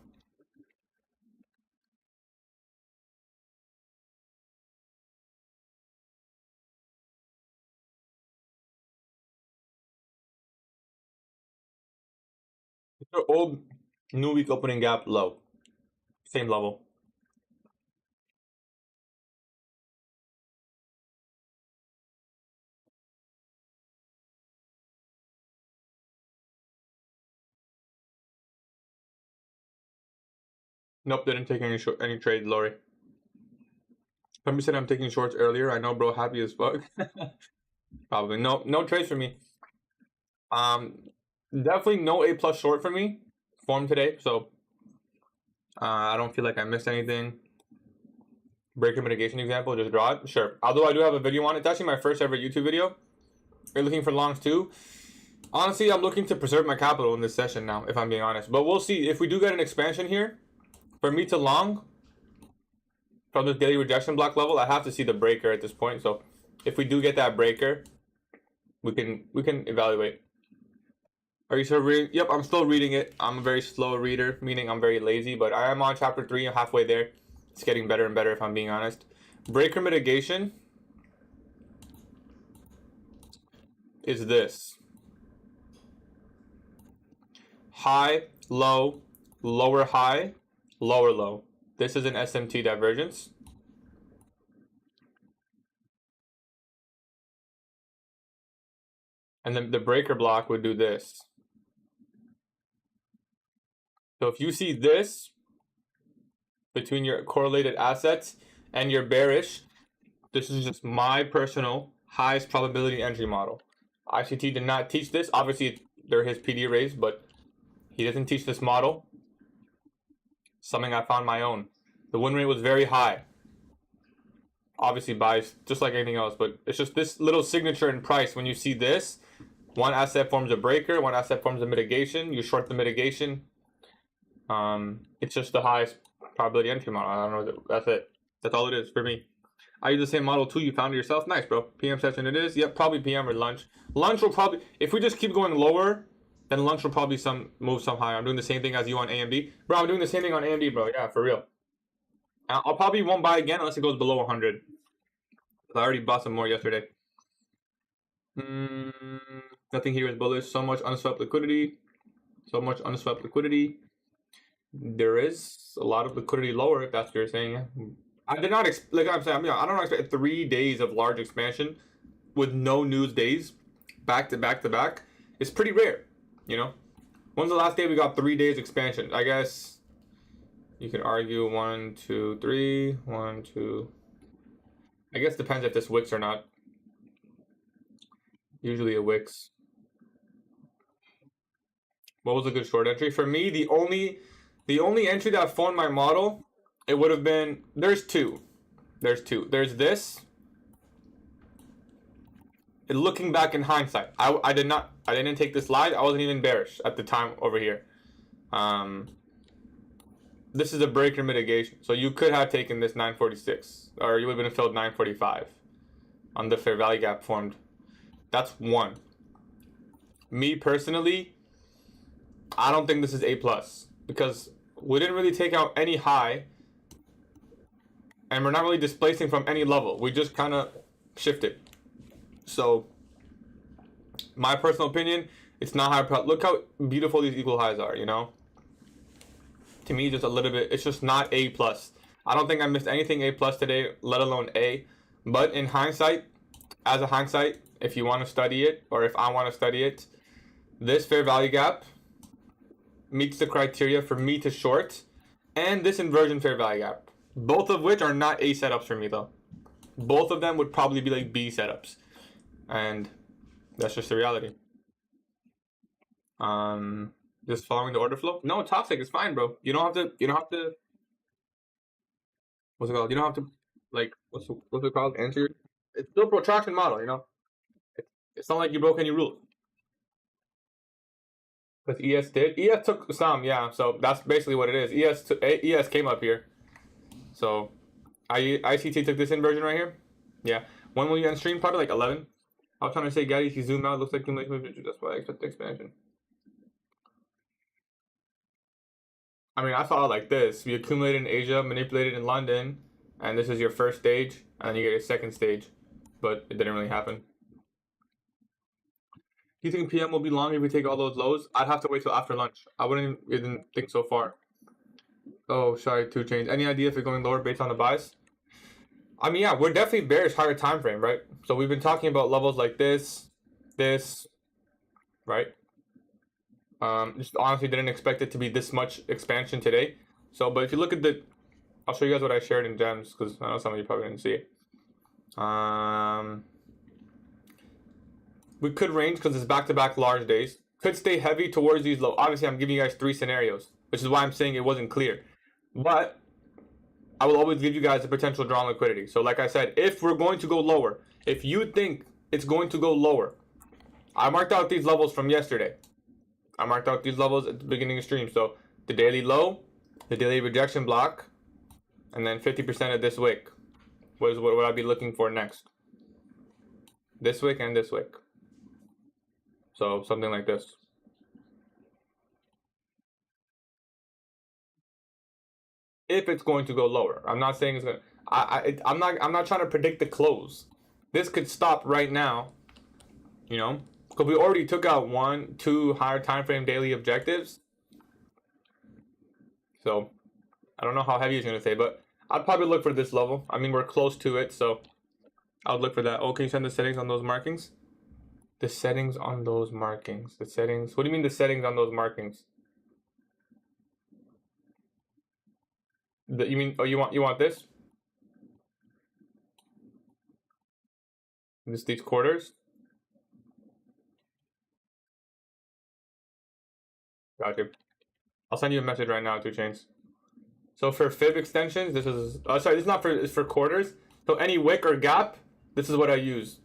It's your old new week opening gap low. Same level. Nope, didn't take any trade, Lori. Somebody said I'm taking shorts earlier. I know, bro. Happy as fuck. Probably no trades for me. Definitely no A plus short for me. Form today, so I don't feel like I missed anything. Breaker mitigation example, just draw it. Sure. Although I do have a video on it. It's actually my first ever YouTube video. You're looking for longs too. Honestly, I'm looking to preserve my capital in this session now, if I'm being honest. But we'll see. If we do get an expansion here, for me to long from the daily rejection block level, I have to see the breaker at this point. So if we do get that breaker, we can evaluate. Are you still reading? Yep, I'm still reading it. I'm a very slow reader, meaning I'm very lazy, but I am on chapter 3. I'm halfway there. It's getting better and better if I'm being honest. Breaker mitigation is this. High, low, lower high, lower low. This is an SMT divergence. And then the breaker block would do this. So if you see this between your correlated assets and your bearish, this is just my personal highest probability entry model. ICT did not teach this. Obviously, they're his PD arrays, but he doesn't teach this model. Something I found my own. The win rate was very high. Obviously biased, just like anything else, but it's just this little signature in price. When you see this, one asset forms a breaker, one asset forms a mitigation. You short the mitigation. It's just the highest probability entry model. I don't know. That's it. That's all it is for me. I use the same model too. You found it yourself. Nice, bro. PM session it is. Yep, probably PM or lunch. Lunch will probably, if we just keep going lower, then lunch will probably move some higher. I'm doing the same thing as you on AMD. Bro, I'm doing the same thing on AMD, bro. Yeah, for real. I'll probably won't buy again unless it goes below 100. I already bought some more yesterday. Nothing here is bullish. So much unswept liquidity. So much unswept liquidity. There is a lot of liquidity lower, if that's what you're saying. I did not like I'm saying. I don't expect 3 days of large expansion with no news days, back to back to back. It's pretty rare, you know. When's the last day we got 3 days expansion? I guess you could argue 1, 2, 3, 1, 2. I guess depends if this wicks or not. Usually it wicks. What was a good short entry for me? The only entry that formed my model, it would have been, there's two. There's this. And looking back in hindsight, I didn't take this live. I wasn't even bearish at the time over here. This is a breaker mitigation. So you could have taken this 946, or you would have been filled 945 on the fair value gap formed. That's one. Me personally, I don't think this is A+, because we didn't really take out any high, and we're not really displacing from any level. We just kind of shifted. So, my personal opinion, it's not high. Look how beautiful these equal highs are, you know? To me, just a little bit, it's just not A+. I don't think I missed anything A+ today, let alone A. But in hindsight, as a hindsight, if you want to study it, or if I want to study it, this fair value gap meets the criteria for me to short, and this inversion fair value gap. Both of which are not A setups for me, though. Both of them would probably be like B setups. And that's just the reality. Just following the order flow. No, toxic is fine, bro. You don't have to. What's it called? You don't have to, like, what's it called? Answer. It's still a protraction model, you know. It's not like you broke any rules. Because ES did. ES took some, yeah. So that's basically what it is. ES came up here. So ICT took this inversion right here. Yeah. When will you end stream? Probably like 11. I was trying to say, Gatie, if you zoom out, it looks like you make movement. That's why I expect the expansion. I mean, I saw it like this. We accumulated in Asia, manipulated in London, and this is your first stage, and then you get a second stage. But it didn't really happen. Do you think PM will be long if we take all those lows? I'd have to wait till after lunch. I wouldn't even think so far. Oh, sorry, 2 chains. Any idea if it's going lower based on the buys? I mean, yeah, we're definitely bearish higher time frame, right? So we've been talking about levels like this, right? Just honestly didn't expect it to be this much expansion today. So, but if you look at the, I'll show you guys what I shared in gems, because I know some of you probably didn't see it. We could range because it's back-to-back large days. Could stay heavy towards these low. Obviously, I'm giving you guys 3 scenarios, which is why I'm saying it wasn't clear. But I will always give you guys a potential draw on liquidity. So like I said, if we're going to go lower, if you think it's going to go lower, I marked out these levels from yesterday. I marked out these levels at the beginning of stream. So the daily low, the daily rejection block, and then 50% of this wick. What would I be looking for next? This wick and this wick. So something like this. If it's going to go lower, I'm not saying it's gonna. I'm not trying to predict the close. This could stop right now. You know, because we already took out 1, 2 higher time frame daily objectives. So I don't know how heavy it's gonna stay, but I'd probably look for this level. I mean, we're close to it, so I would look for that. Oh, can you send the settings on those markings? The settings on those markings. The settings. What do you mean the settings on those markings? You mean, oh, you want this? These quarters? Got you. I'll send you a message right now, 2 chains. So for fib extensions, this is sorry, this is not for, it's for quarters. So any wick or gap, this is what I use.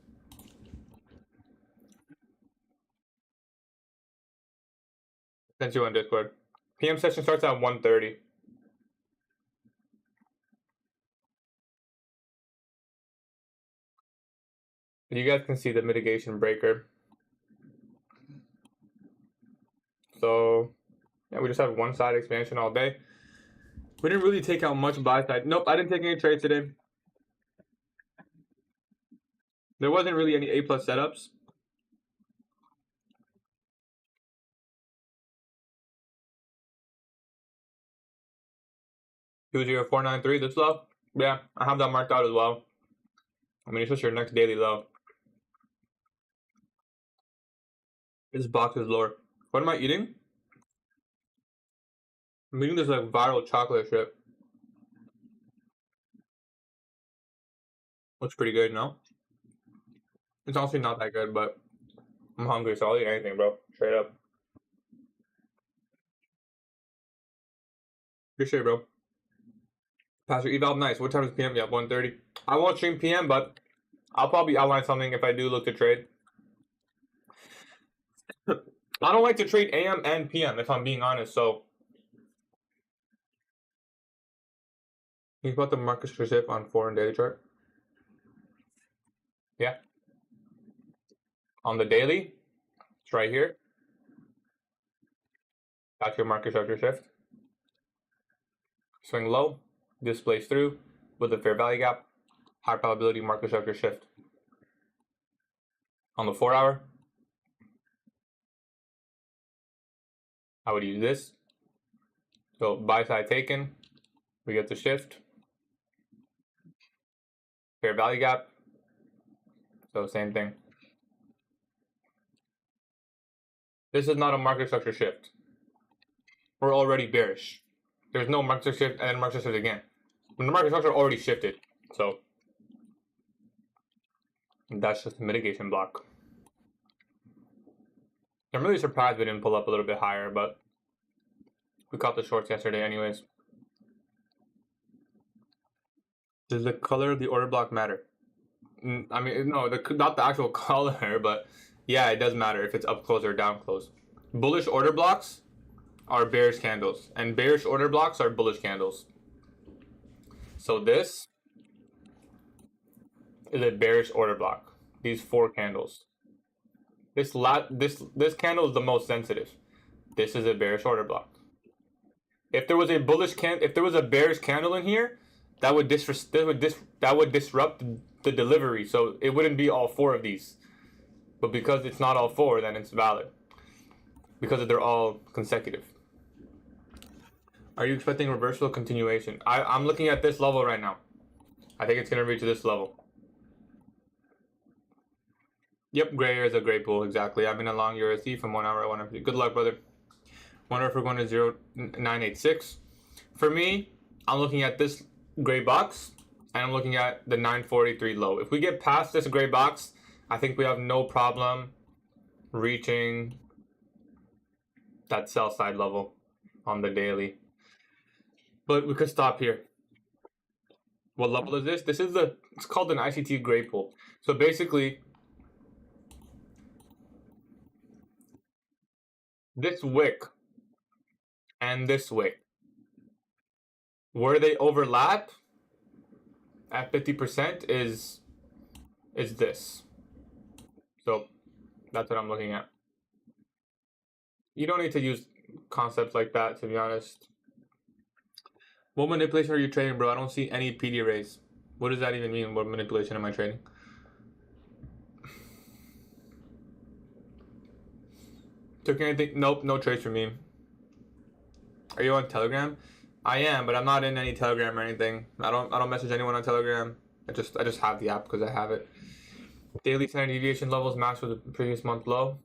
Sent you on Discord. PM session starts at 1:30. You guys can see the mitigation breaker. So yeah, we just had one side expansion all day. We didn't really take out much buy side. Nope, I didn't take any trades today. There wasn't really any A+ setups. $20493, this low? Yeah, I have that marked out as well. I mean, it's just your next daily low. This box is lower. What am I eating? I'm eating this like viral chocolate chip. Looks pretty good, no? It's honestly not that good, but I'm hungry, so I'll eat anything, bro. Straight up. Appreciate it, bro. Pastor eval, nice. What time is PM? Yeah, 1:30. I won't stream PM, but I'll probably outline something if I do look to trade. I don't like to trade AM and PM, if I'm being honest, so you spot the market shift on foreign daily chart? Yeah. On the daily, it's right here. That's your market structure shift. Swing low, displays through with a fair value gap, high probability market structure shift. On the 4 hour, I would use this. So buy side taken, we get the shift, fair value gap. So same thing. This is not a market structure shift. We're already bearish. There's no market structure shift and then market structure shift again. When the market structure already shifted. So that's just a mitigation block. I'm really surprised we didn't pull up a little bit higher, but we caught the shorts yesterday anyways. Does the color of the order block matter? I mean, no, not the actual color, but yeah, it does matter if it's up close or down close. Bullish order blocks are bearish candles, and bearish order blocks are bullish candles. So this is a bearish order block. These 4 candles. This candle is the most sensitive. This is a bearish order block. If there was a bearish candle in here, that would disrupt the delivery. So it wouldn't be all 4 of these. But because it's not all 4, then it's valid. Because they're all consecutive. Are you expecting reversal continuation? I'm looking at this level right now. I think it's going to reach this level. Yep, gray is a gray pool, exactly. I'm in a long USD from 1 hour at 1 hour. Good luck, brother. Wonder if we're going to 0.986. For me, I'm looking at this gray box, and I'm looking at the 943 low. If we get past this gray box, I think we have no problem reaching that sell side level on the daily. But we could stop here. What level is this? It's called an ICT gray pool. So basically, this wick and this wick, where they overlap at 50% is this. So that's what I'm looking at. You don't need to use concepts like that, to be honest. What manipulation are you trading, bro? I don't see any PD raise. What does that even mean? What manipulation am I trading? Took anything? Nope, no trades for me. Are you on Telegram? I am, but I'm not in any Telegram or anything. I don't message anyone on Telegram. I just have the app because I have it. Daily standard deviation levels match with the previous month low.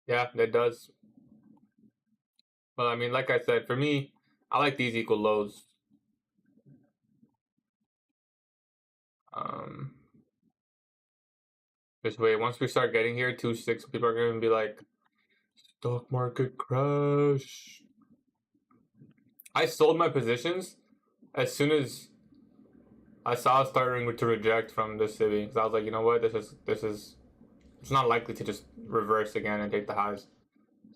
Yeah, that does. Well, I mean, like I said, for me, I like these equal lows. This way, once we start getting here, 2.6, people are going to be like, stock market crash. I sold my positions as soon as I saw it starting to reject from this city. Because I was like, you know what, it's not likely to just reverse again and take the highs.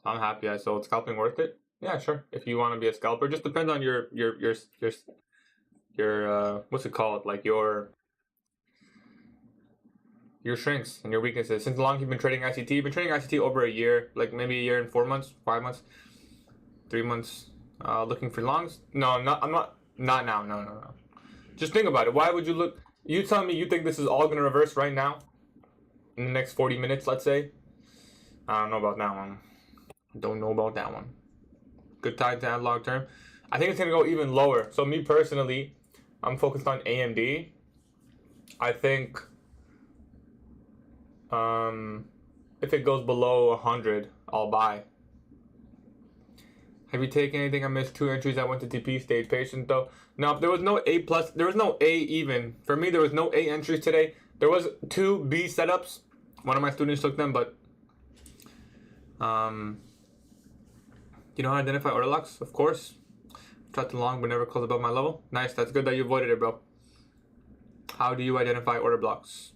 So I'm happy I sold. Scalping worth it? Yeah, sure. If you want to be a scalper, just depends on your what's it called? Like your strengths and your weaknesses. Since long you've been trading ICT, you've been trading ICT over a year, like maybe a year and 4 months, 5 months, 3 months. Looking for longs? No, I'm not now. No. Just think about it. Why would you look? You tell me you think this is all gonna reverse right now? In the next 40 minutes, let's say. I don't know about that one. Don't know about that one. Good time to add long term. I think it's gonna go even lower. So me personally, I'm focused on AMD. I think if it goes below 100, I'll buy. Have you taken anything? I missed 2 entries. I went to TP. Stayed patient though. No, there was no A plus. There was no A even. For me, there was no A entries today. There was 2 B setups. One of my students took them, but you know how to identify order locks? Of course. Tried to long, but never close above my level. Nice. That's good that you avoided it, bro. How do you identify order blocks?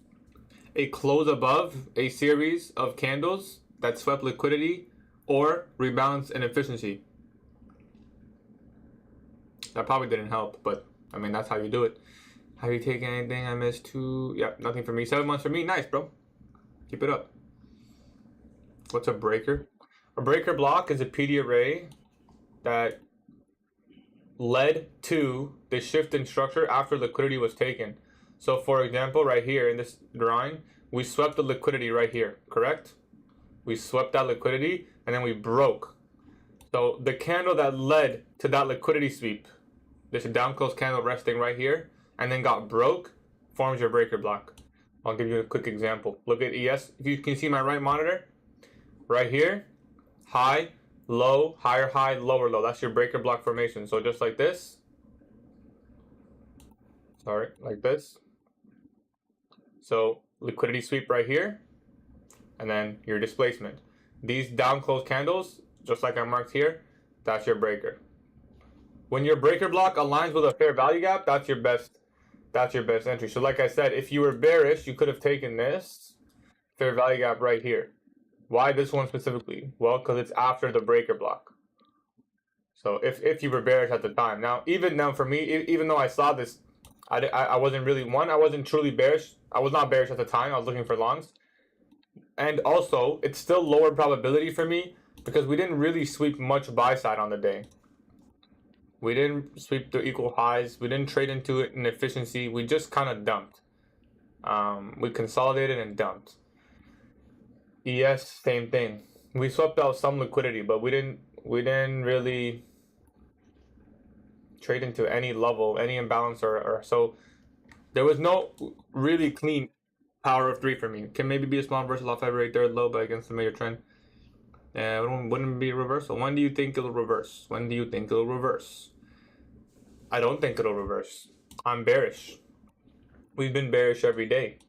a close above a series of candles that swept liquidity or rebalance inefficiency. That probably didn't help, but I mean, that's how you do it. Have you taken anything? I missed 2. Yeah, nothing for me. 7 months for me. Nice, bro. Keep it up. What's a breaker? A breaker block is a PD array that led to the shift in structure after liquidity was taken. So for example, right here in this drawing, we swept the liquidity right here, correct? We swept that liquidity and then we broke. So the candle that led to that liquidity sweep, this down close candle resting right here, and then got broke, forms your breaker block. I'll give you a quick example. Look at ES. If you can see my right monitor, right here, high, low, higher high, lower low. That's your breaker block formation. So just like this. Sorry, like this. So liquidity sweep right here, and then your displacement. These down close candles, just like I marked here, that's your breaker. When your breaker block aligns with a fair value gap, that's your best entry. So like I said, if you were bearish, you could have taken this fair value gap right here. Why this one specifically? Well, because it's after the breaker block. So if you were bearish at the time. Now, even now for me, even though I saw this, I wasn't really, I wasn't truly bearish. I was not bearish at the time. I was looking for longs. And also, it's still lower probability for me because we didn't really sweep much buy side on the day. We didn't sweep the equal highs. We didn't trade into it in efficiency. We just kind of dumped. We consolidated and dumped. ES, same thing. We swept out some liquidity, but we didn't really trade into any level, any imbalance or so. There was no really clean power of 3 for me. Can maybe be a small reversal off February 3rd low, but against the major trend. Wouldn't be a reversal. When do you think it'll reverse? When do you think it'll reverse? I don't think it'll reverse. I'm bearish. We've been bearish every day.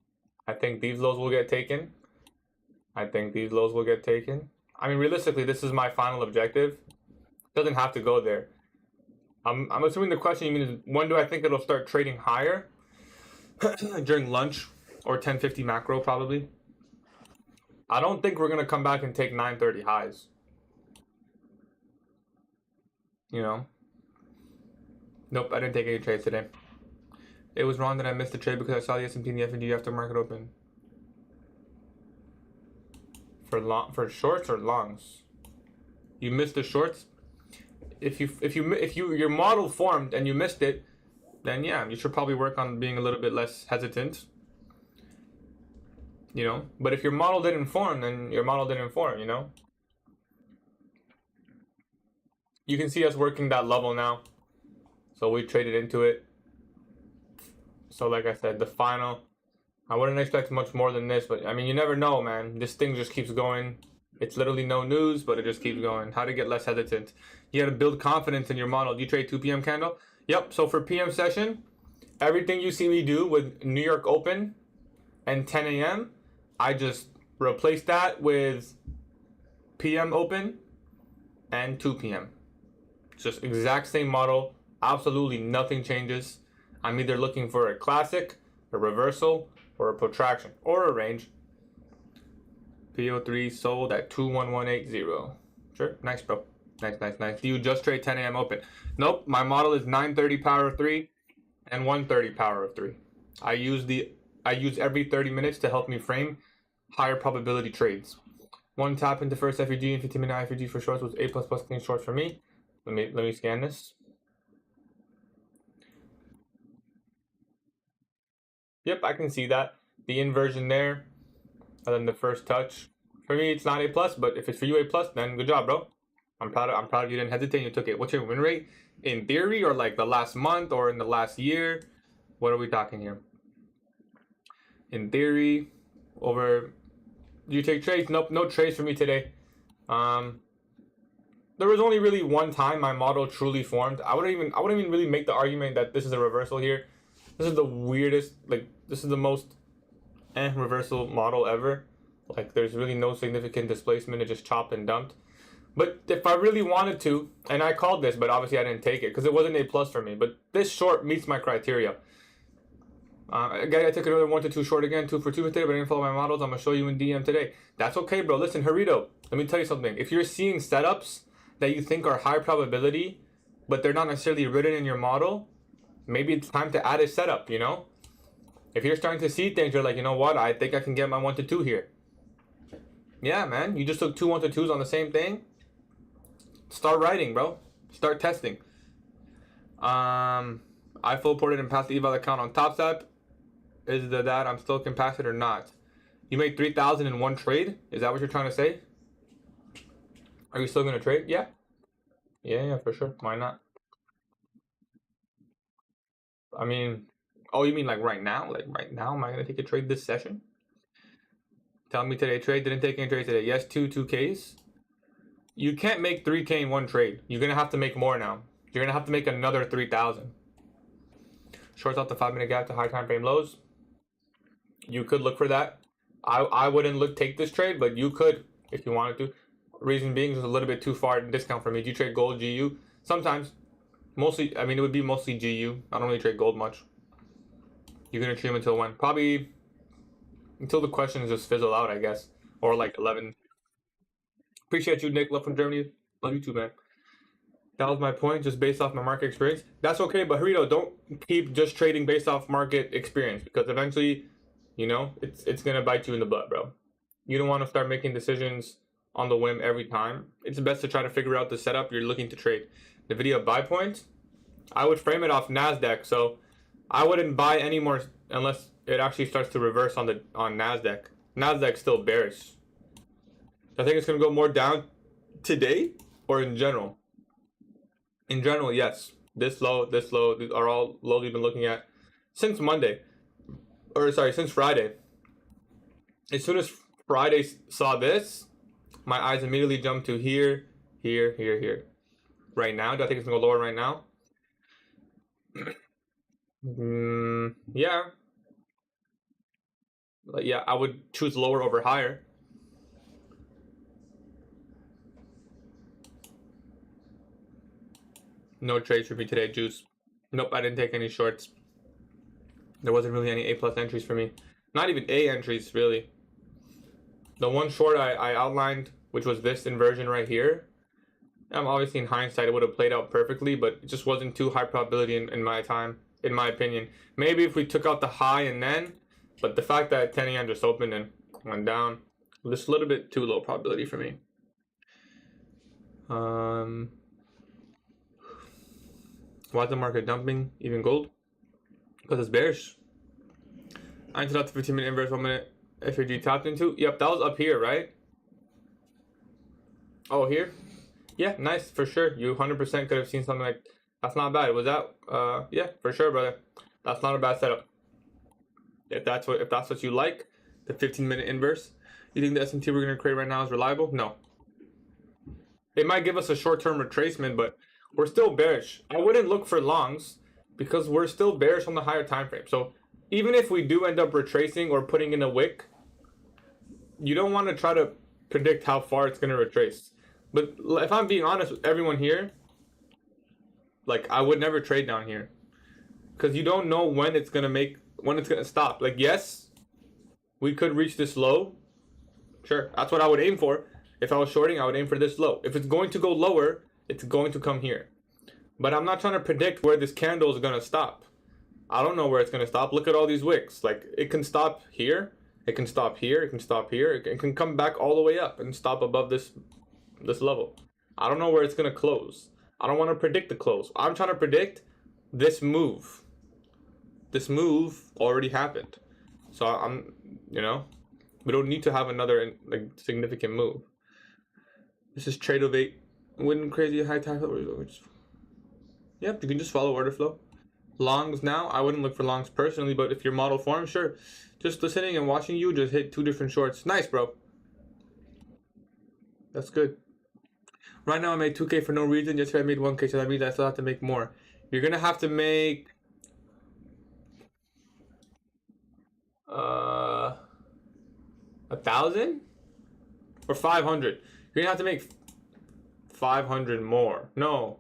I think these lows will get taken. I think these lows will get taken. I mean, realistically, this is my final objective. It doesn't have to go there. I'm assuming the question you mean is, when do I think it'll start trading higher? During lunch or 10:50 macro, probably. I don't think we're going to come back and take 9:30 highs. You know? Nope, I didn't take any trades today. It was wrong that I missed the trade because I saw the S&P and the F&G after market open. For shorts or longs? You missed the shorts? If your model formed and you missed it, then yeah, you should probably work on being a little bit less hesitant. You know, but if your model didn't form, then your model didn't form, you know? You can see us working that level now. So we traded into it. So like I said, the final, I wouldn't expect much more than this, but I mean, you never know, man. This thing just keeps going. It's literally no news, but it just keeps going. How to get less hesitant. You got to build confidence in your model. Do you trade 2 p.m. candle? Yep, so for PM session, everything you see me do with New York Open and 10 a.m., I just replace that with PM Open and 2 p.m. Just exact same model. Absolutely nothing changes. I'm either looking for a classic, a reversal, or a protraction, or a range. PO3 sold at 21180. Sure, nice, bro. Nice. Do you just trade 10 a.m. open? Nope, my model is 930 power of 3 and 130 power of 3. I use every 30 minutes to help me frame higher probability trades. One tap into first FEG and 15-minute IFEG for shorts was A++ clean shorts for me. Let me scan this. Yep, I can see that. The inversion there, and then the first touch. For me, it's not A+, but if it's for you A+, then good job, bro. I'm proud of you. Didn't hesitate. You took it. What's your win rate in theory, or like the last month, or in the last year? What are we talking here? In theory, over. Do you take trades? Nope, no trades for me today. There was only really one time my model truly formed. I wouldn't even really make the argument that this is a reversal here. This is the weirdest, like, this is the most reversal model ever. Like, there's really no significant displacement. It just chopped and dumped. But if I really wanted to, and I called this, but obviously I didn't take it because it wasn't A+ for me. But this short meets my criteria. Again, I took another 1 to 2 short again, 2 for 2 today, but I didn't follow my models. I'm gonna show you in DM today. That's okay, bro. Listen, Harito, let me tell you something. If you're seeing setups that you think are high probability, but they're not necessarily written in your model, maybe it's time to add a setup, you know? If you're starting to see things, you're like, you know what? I think I can get my 1 to 2 here. Yeah, man. You just took 2 1 to 2s on the same thing. Start writing, bro. Start testing. I full ported and passed the eval account on TopStep. Is that I'm still compassionate or not? You made 3,000 in one trade? Is that what you're trying to say? Are you still gonna trade? Yeah. Yeah, for sure. Why not? I mean, oh, you mean like right now? Like right now, am I gonna take a trade this session? Tell me today trade. Didn't take any trade today. Yes, 2Ks. You can't make 3K in one trade. You're gonna have to make more now. You're gonna have to make another 3,000. Shorts out the 5-minute gap to high time frame lows. You could look for that. I wouldn't take this trade, but you could if you wanted to. Reason being, it's a little bit too far discount for me. Do you trade gold, GU? Sometimes. Mostly, I mean, it would be mostly GU. I don't really trade gold much. You're gonna trade them until when? Probably until the questions just fizzle out, I guess. Or like 11. Appreciate you, Nick. Love from Germany. Love you too, man. That was my point, just based off my market experience. That's okay, but Harito, don't keep just trading based off market experience, because eventually, you know, it's gonna bite you in the butt, bro. You don't want to start making decisions on the whim every time. It's best to try to figure out the setup you're looking to trade. The video buy points, I would frame it off NASDAQ, so I wouldn't buy any more unless it actually starts to reverse on NASDAQ. NASDAQ's still bearish. I think it's gonna go more down today or in general. In general, yes. This low, these are all lows we've been looking at since Monday. Or sorry, since Friday. As soon as Friday saw this, my eyes immediately jumped to here, here, here, here. Right now, do I think it's gonna go lower right now? Yeah. But yeah, I would choose lower over higher. No trades for me today, Juice. Nope, I didn't take any shorts. There wasn't really any A+ entries for me. Not even A entries, really. The one short I outlined, which was this inversion right here, obviously in hindsight it would have played out perfectly, but it just wasn't too high probability in my opinion. Maybe if we took out the high and then, but the fact that 10 a.m. just opened and went down, just a little bit too low probability for me. Why is the market dumping even gold? Because it's bearish. I entered out the 15-minute inverse 1 minute FAG tapped into. Yep, that was up here, right? Oh, here? Yeah, nice, for sure. You 100% could have seen something like, that's not bad. Was that, yeah, for sure, brother. That's not a bad setup. If that's what you like, the 15-minute inverse. You think the S&T we're going to create right now is reliable? No. It might give us a short-term retracement, but we're still bearish. I wouldn't look for longs because we're still bearish on the higher time frame. So even if we do end up retracing or putting in a wick, you don't want to try to predict how far it's going to retrace. But if I'm being honest with everyone here, like, I would never trade down here because you don't know when it's going to stop. Like, yes, we could reach this low. Sure, that's what I would aim for. If I was shorting, I would aim for this low. If it's going to go lower, it's going to come here. But I'm not trying to predict where this candle is going to stop. I don't know where it's going to stop. Look at all these wicks. Like, it can stop here. It can stop here. It can stop here. It can come back all the way up and stop above this level. I don't know where it's going to close. I don't want to predict the close. I'm trying to predict this move. This move already happened. So I'm, you know, we don't need to have another like significant move. This is trade of 8. Wouldn't crazy high tackle. Yep, you can just follow order flow. Longs now, I wouldn't look for longs personally, but if your model forms, sure. Just listening and watching you just hit 2 different shorts. Nice, bro. That's good. Right now I made 2K for no reason. Yesterday I made 1K, so that means I still have to make more. You're gonna have to make 1,000 or 500. You're gonna have to make 500 more. No,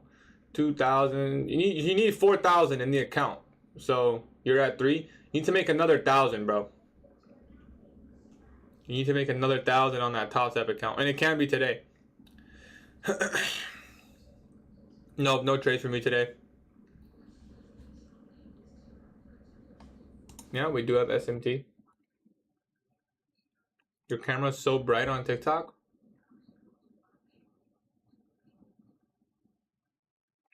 2,000. You need 4,000 in the account. So you're at 3. You need to make another 1,000, bro. You need to make another 1,000 on that Top Step account, and it can be today. Nope, no trades for me today. Yeah, we do have SMT. Your camera's so bright on TikTok.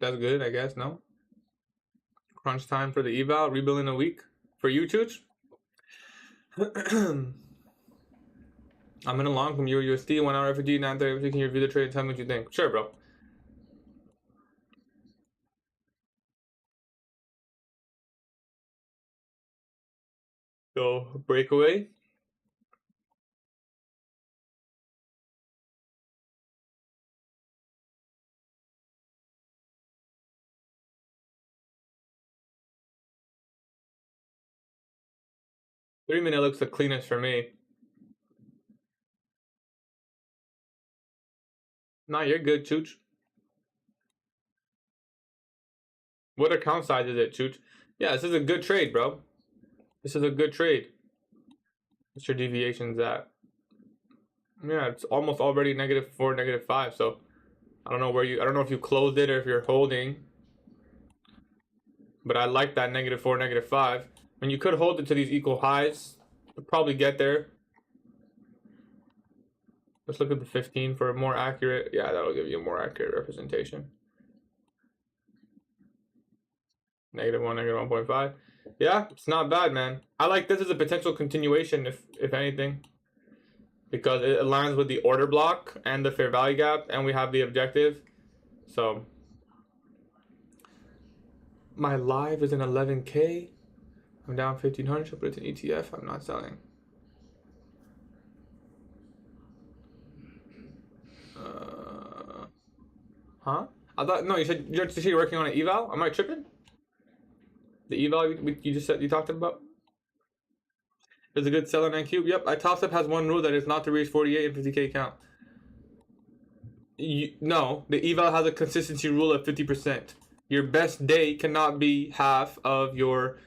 That's good, I guess, no? Crunch time for the eval, rebuild in a week. For you, Chooch? I'm in a long from your USD, 1 hour FD, 9:30. Can you review the trade and tell me what you think? Sure, bro. So, breakaway. Three-minute looks the cleanest for me. Nah, you're good, Chooch. What account size is it, Chooch? Yeah, this is a good trade, bro. This is a good trade. What's your deviations at? Yeah, it's almost already -4, -5. So I don't know where you. I don't know if you closed it or if you're holding. But I like that -4, -5. And you could hold it to these equal highs. You'll probably get there. Let's look at the 15 for a more accurate. Yeah, that'll give you a more accurate representation. -1, -1.5. Yeah, it's not bad, man. I like this as a potential continuation, if anything, because it aligns with the order block and the fair value gap, and we have the objective. So my live is in 11K. I'm down 1,500, but it's an ETF. I'm not selling. Huh? I thought, no, you said you're working on an eval? Am I tripping? The eval you just said you talked about? Is a good seller on Cube? Yep. Top Step has one rule that is not to reach 48 and 50K count. No, the eval has a consistency rule of 50%. Your best day cannot be half of your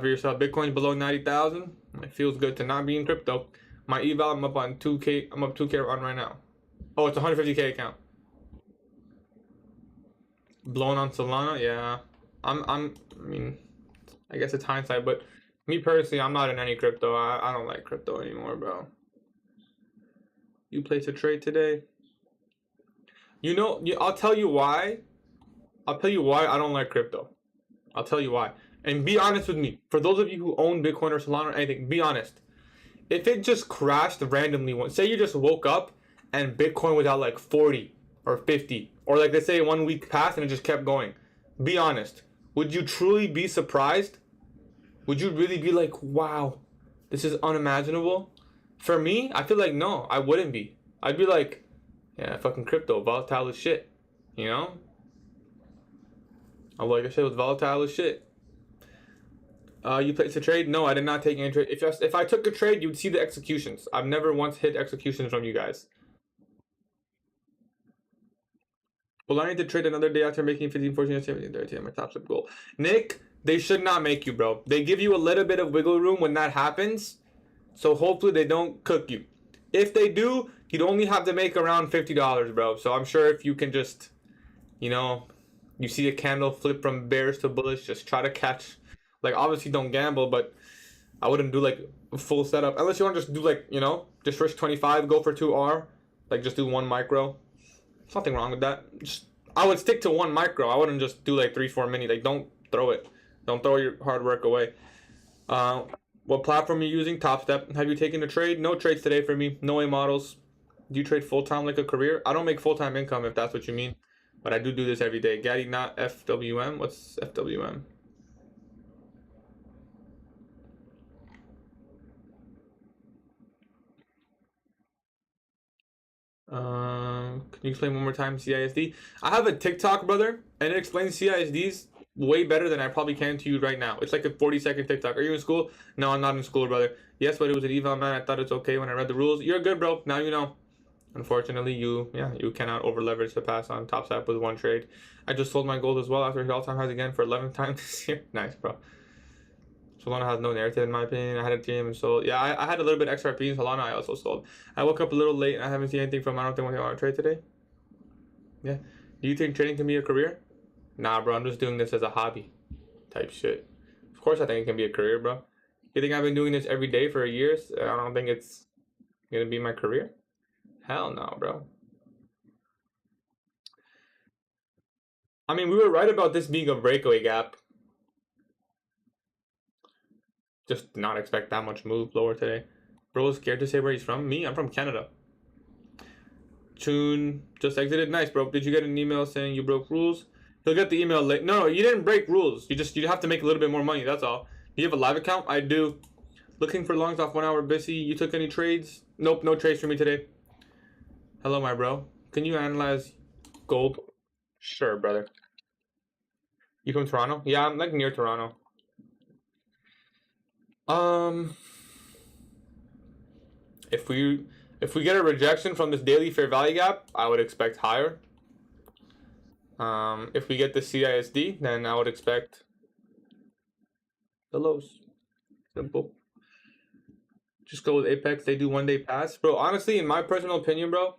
yourself. Bitcoin below 90,000. It feels good to not be in crypto. My eval, I'm up on 2K. I'm up 2K on right now. Oh, it's 150K account. Blown on Solana, yeah. I mean, I guess it's hindsight, but me personally, I'm not in any crypto. I don't like crypto anymore, bro. You placed a trade today. You know, I'll tell you why. I'll tell you why I don't like crypto. I'll tell you why. And be honest with me. For those of you who own Bitcoin or Solana or anything, be honest. If it just crashed randomly, say you just woke up and Bitcoin was at like 40 or 50, or like they say 1 week passed and it just kept going. Be honest. Would you truly be surprised? Would you really be like, wow, this is unimaginable? For me, I feel like no, I wouldn't be. I'd be like, yeah, fucking crypto, volatile as shit. You know? Like I said, it was volatile as shit. You placed a trade? No, I did not take any trade. If I took a trade, you'd see the executions. I've never once hit executions from you guys. Well, I need to trade another day after making 15, 14, 17, 13. My Top Step goal. Nick, they should not make you, bro. They give you a little bit of wiggle room when that happens. So hopefully they don't cook you. If they do, you'd only have to make around $50, bro. So I'm sure if you can just, you know, you see a candle flip from bearish to bullish, just try to catch. Like, obviously don't gamble, but I wouldn't do like a full setup. Unless you want to just do like, you know, just risk 25, go for 2R. Like just do 1 micro. There's nothing wrong with that. I would stick to 1 micro. I wouldn't just do like 3, 4 mini. Like, don't throw it. Don't throw your hard work away. What platform are you using? Top Step. Have you taken a trade? No trades today for me. No A models. Do you trade full-time like a career? I don't make full-time income if that's what you mean. But I do this every day. Gatie, not FWM. What's FWM? Can you explain one more time CISD? I have a TikTok, brother, and it explains CISDs way better than I probably can to you right now. It's like a 40-second TikTok. Are you in school? No, I'm not in school, brother. Yes, but it was an eval, man. I thought it's okay when I read the rules. You're good, bro. Now you know. Unfortunately, you cannot over leverage to pass on Top Step with 1 trade. I just sold my gold as well after hit all-time highs again for 11th time this year. Nice, bro. Solana has no narrative in my opinion. I had a team and sold. Yeah, I had a little bit XRP in Solana. I also sold. I woke up a little late and I haven't seen anything from. I don't think I want to trade today. Yeah. Do you think trading can be a career? Nah, bro. I'm just doing this as a hobby, type shit. Of course, I think it can be a career, bro. You think I've been doing this every day for years? I don't think it's gonna be my career. Hell no, bro. I mean, we were right about this being a breakaway gap. Just not expect that much move lower today. Bro, scared to say where he's from? Me? I'm from Canada. Tune just exited. Nice, bro. Did you get an email saying you broke rules? He'll get the email late. No, you didn't break rules. You have to make a little bit more money. That's all. Do you have a live account? I do. Looking for longs off 1 hour busy. You took any trades? Nope, no trades for me today. Hello, my bro. Can you analyze gold? Sure, brother. You from Toronto? Yeah, I'm like near Toronto. If we get a rejection from this daily fair value gap, I would expect higher. If we get the CISD, then I would expect the lows. Simple. Just go with Apex. They do 1 day pass. Bro, honestly, in my personal opinion, bro,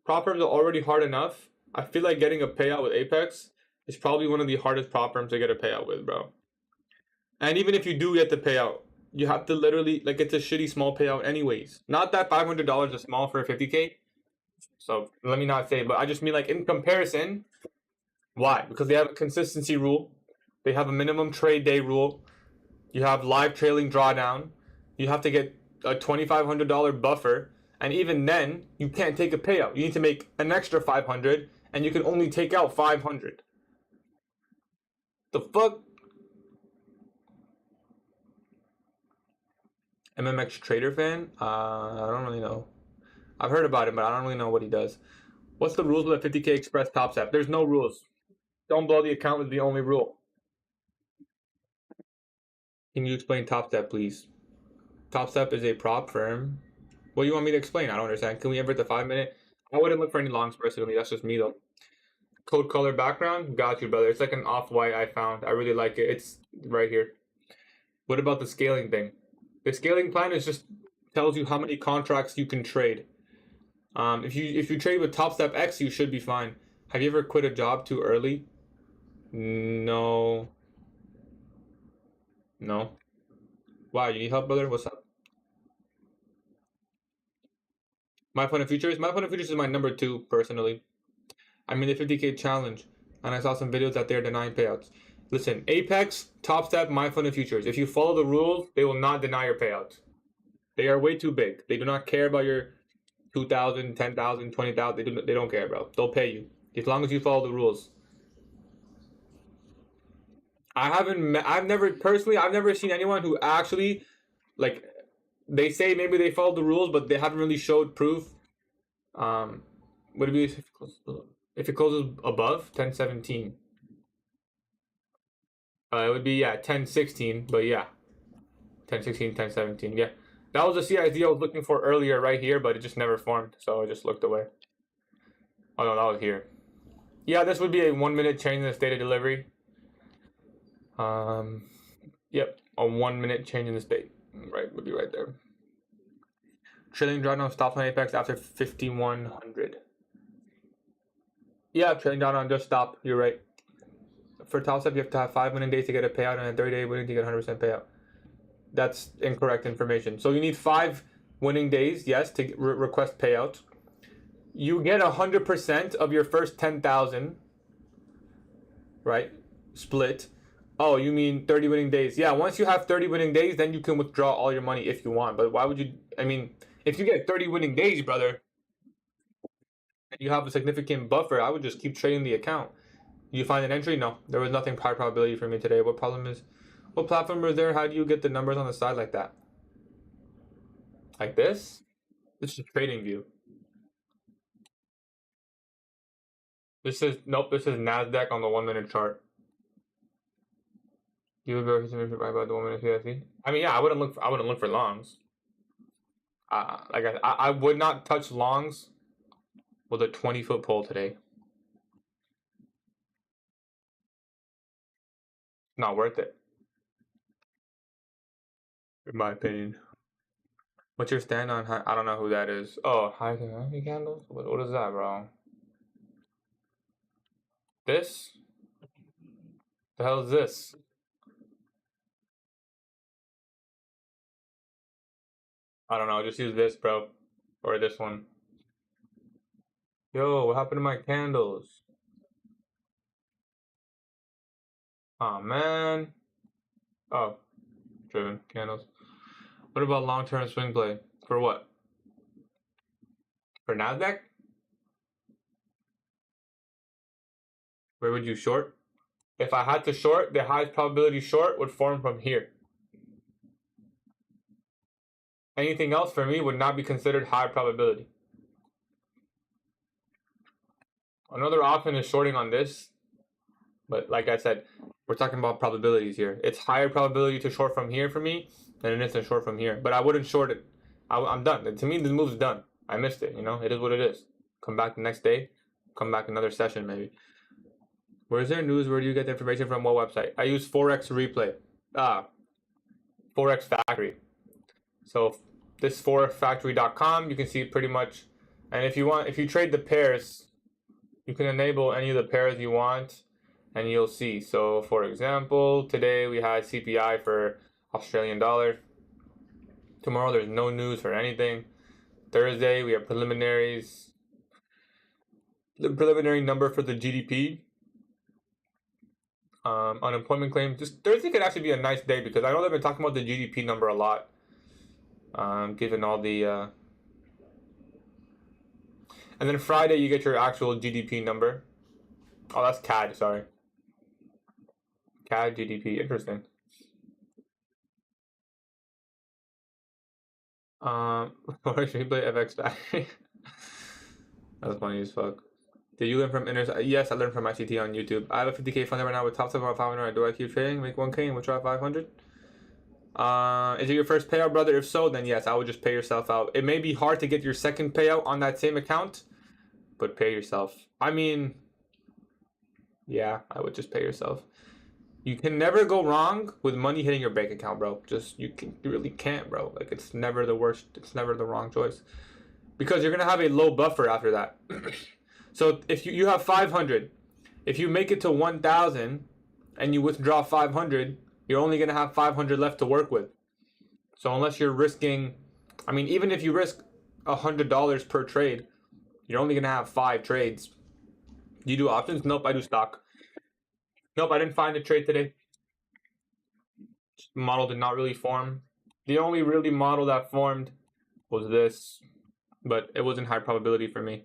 prop firms are already hard enough. I feel like getting a payout with Apex is probably one of the hardest prop firms to get a payout with, bro. And even if you do get the payout, you have to literally, like, it's a shitty small payout anyways. Not that $500 is small for a 50K. So let me not say, but I just mean, like, in comparison, why? Because they have a consistency rule. They have a minimum trade day rule. You have live trailing drawdown. You have to get a $2,500 buffer. And even then, you can't take a payout. You need to make an extra 500, and you can only take out 500. The fuck? MMX Trader fan? I don't really know. I've heard about him, but I don't really know what he does. What's the rules with a 50K Express Top Step? There's no rules. Don't blow the account is the only rule. Can you explain Top Step, please? Top Step is a prop firm. What do you want me to explain? I don't understand. Can we invert the 5 minute? I wouldn't look for any longs personally. That's just me though. Code color background? Got you, brother. It's like an off-white I found. I really like it. It's right here. What about the scaling thing? The scaling plan is just tells you how many contracts you can trade. If you trade with Top Step X, you should be fine. Have you ever quit a job too early? No. No. Wow, you need help, brother? What's up? My Fun of Futures? My Fun of Futures is my number 2, personally. I'm in the 50K challenge, and I saw some videos that they're denying payouts. Listen, Apex, Top Step, My Fun of Futures. If you follow the rules, they will not deny your payouts. They are way too big. They do not care about your 2,000, 10,000, 20,000. They don't care, bro. They'll pay you as long as you follow the rules. I've never seen anyone who actually, like, they say maybe they followed the rules, but they haven't really showed proof. Would it be if it closes above 1017? It would be, yeah, 1016, but yeah, 1016, 1017, yeah. That was the CID I was looking for earlier right here, but it just never formed, so I just looked away. Oh no, that was here. Yeah, this would be a 1 minute change in the state of delivery. Yep, a 1 minute change in the state. Right, would be right there. Trailing drawdown stops on Apex after 5,100. Yeah, trailing drawdown just stopped. You're right. For Top Step, you have to have 5 winning days to get a payout, and a 30-day winning to get 100% payout. That's incorrect information. So you need 5 winning days, yes, to request payout. You get 100% of your first 10,000, right? Split. Oh, you mean 30 winning days? Yeah, once you have 30 winning days, then you can withdraw all your money if you want. But why would you? I mean, if you get 30 winning days, brother, and you have a significant buffer, I would just keep trading the account. You find an entry? No, there was nothing high probability for me today. What platform is there? How do you get the numbers on the side like that? Like this? This is trading view. This is NASDAQ on the 1 minute chart. You would be right about the 1 minute CFTC? I mean, yeah, I wouldn't look for longs. I would not touch longs with a 20-foot pole today. Not worth it. in my opinion. What's your stand on high? I don't know who that is. Oh, high candles? What is that, bro? This? The hell is this? I don't know. Just use this, bro. Or this one. Yo, what happened to my candles? Oh, man. Oh, driven candles. What about long-term swing play? For what? For NASDAQ? Where would you short? If I had to short, the highest probability short would form from here. Anything else for me would not be considered high probability. Another option is shorting on this. But like I said, we're talking about probabilities here. It's higher probability to short from here for me than it is to short from here. But I wouldn't short it. I'm done. To me, this move's done. I missed it, you know? It is what it is. Come back the next day. Come back another session, maybe. Where is there news? Where do you get the information from? What website? I use Forex Replay. Forex Factory. So this forexfactory.com, you can see pretty much. And if you trade the pairs, you can enable any of the pairs you want, and you'll see. So for example, today we had CPI for Australian dollar. Tomorrow there's no news for anything. Thursday we have preliminaries. The preliminary number for the GDP. Unemployment claims. Just Thursday could actually be a nice day because I know they've been talking about the GDP number a lot. Given all the and then Friday you get your actual GDP number. Oh, that's CAD, sorry. CAD GDP, interesting. Forex Replay FX Factory. That's funny as fuck. Did you learn from Yes, I learned from ICT on YouTube. I have a 50K fund right now with top 500. Do I keep trading, make 1K, and withdraw 500? Is it your first payout, brother? If so, then yes, I would just pay yourself out. It may be hard to get your second payout on that same account, but pay yourself. I mean, yeah, I would just pay yourself. You can never go wrong with money hitting your bank account, bro. You really can't, bro. Like, it's never the worst. It's never the wrong choice. Because you're going to have a low buffer after that. So if you have 500, if you make it to 1,000 and you withdraw 500, you're only going to have 500 left to work with. So unless you're risking, I mean, even if you risk $100 per trade, you're only going to have 5 trades. Do you do options? Nope, I do stock. Nope, I didn't find a trade today. The model did not really form. The only really model that formed was this, but it wasn't high probability for me.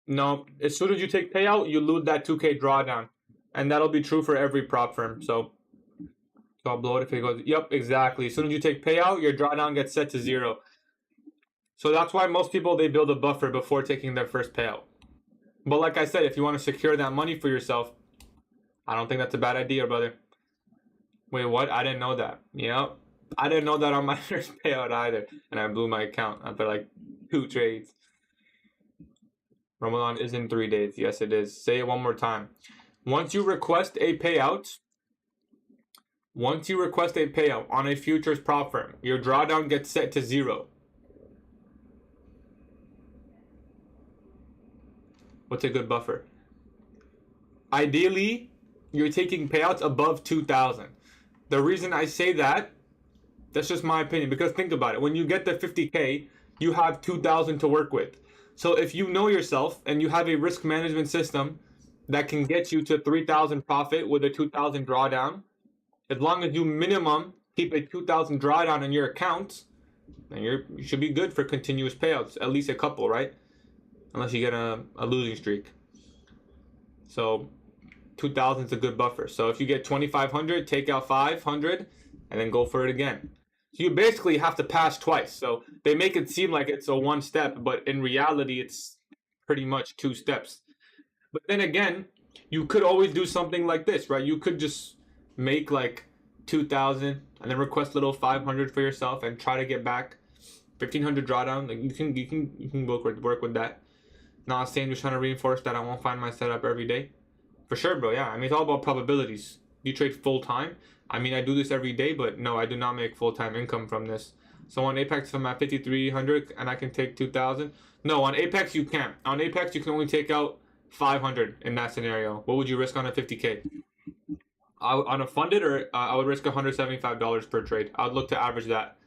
No, as soon as you take payout, you lose that 2K drawdown. And that'll be true for every prop firm. So I'll blow it if it goes. Yep, exactly. As soon as you take payout, your drawdown gets set to 0. So that's why most people, they build a buffer before taking their first payout. But like I said, if you want to secure that money for yourself, I don't think that's a bad idea, brother. Wait, what? I didn't know that. Yep. I didn't know that on my first payout either. And I blew my account after like 2 trades. Ramadan is in 3 days. Yes, it is. Say it one more time. Once you request a payout on a futures prop firm, your drawdown gets set to 0. What's a good buffer? Ideally, you're taking payouts above 2,000. The reason I say that, that's just my opinion, because think about it. When you get the 50K, you have 2,000 to work with. So if you know yourself and you have a risk management system that can get you to 3,000 profit with a 2,000 drawdown, as long as you minimum keep a 2,000 drawdown in your account, then you should be good for continuous payouts, at least a couple, right? Unless you get a losing streak. So 2,000 is a good buffer. So if you get 2,500, take out 500, and then go for it again. So you basically have to pass twice. So they make it seem like it's a 1 step, but in reality, it's pretty much 2 steps. But then again, you could always do something like this, right? You could just make like 2,000 and then request a little 500 for yourself and try to get back 1,500 drawdown. Like you can work with that. Not saying just trying to reinforce that I won't find my setup every day. For sure, bro. Yeah, I mean, it's all about probabilities. You trade full time. I mean, I do this every day, but no, I do not make full-time income from this. So on Apex, if I'm at 5,300 and I can take 2,000. No, on Apex you can't. On Apex you can only take out 500 in that scenario. What would you risk on a 50K? On a funded, or I would risk $175 per trade. I would look to average that.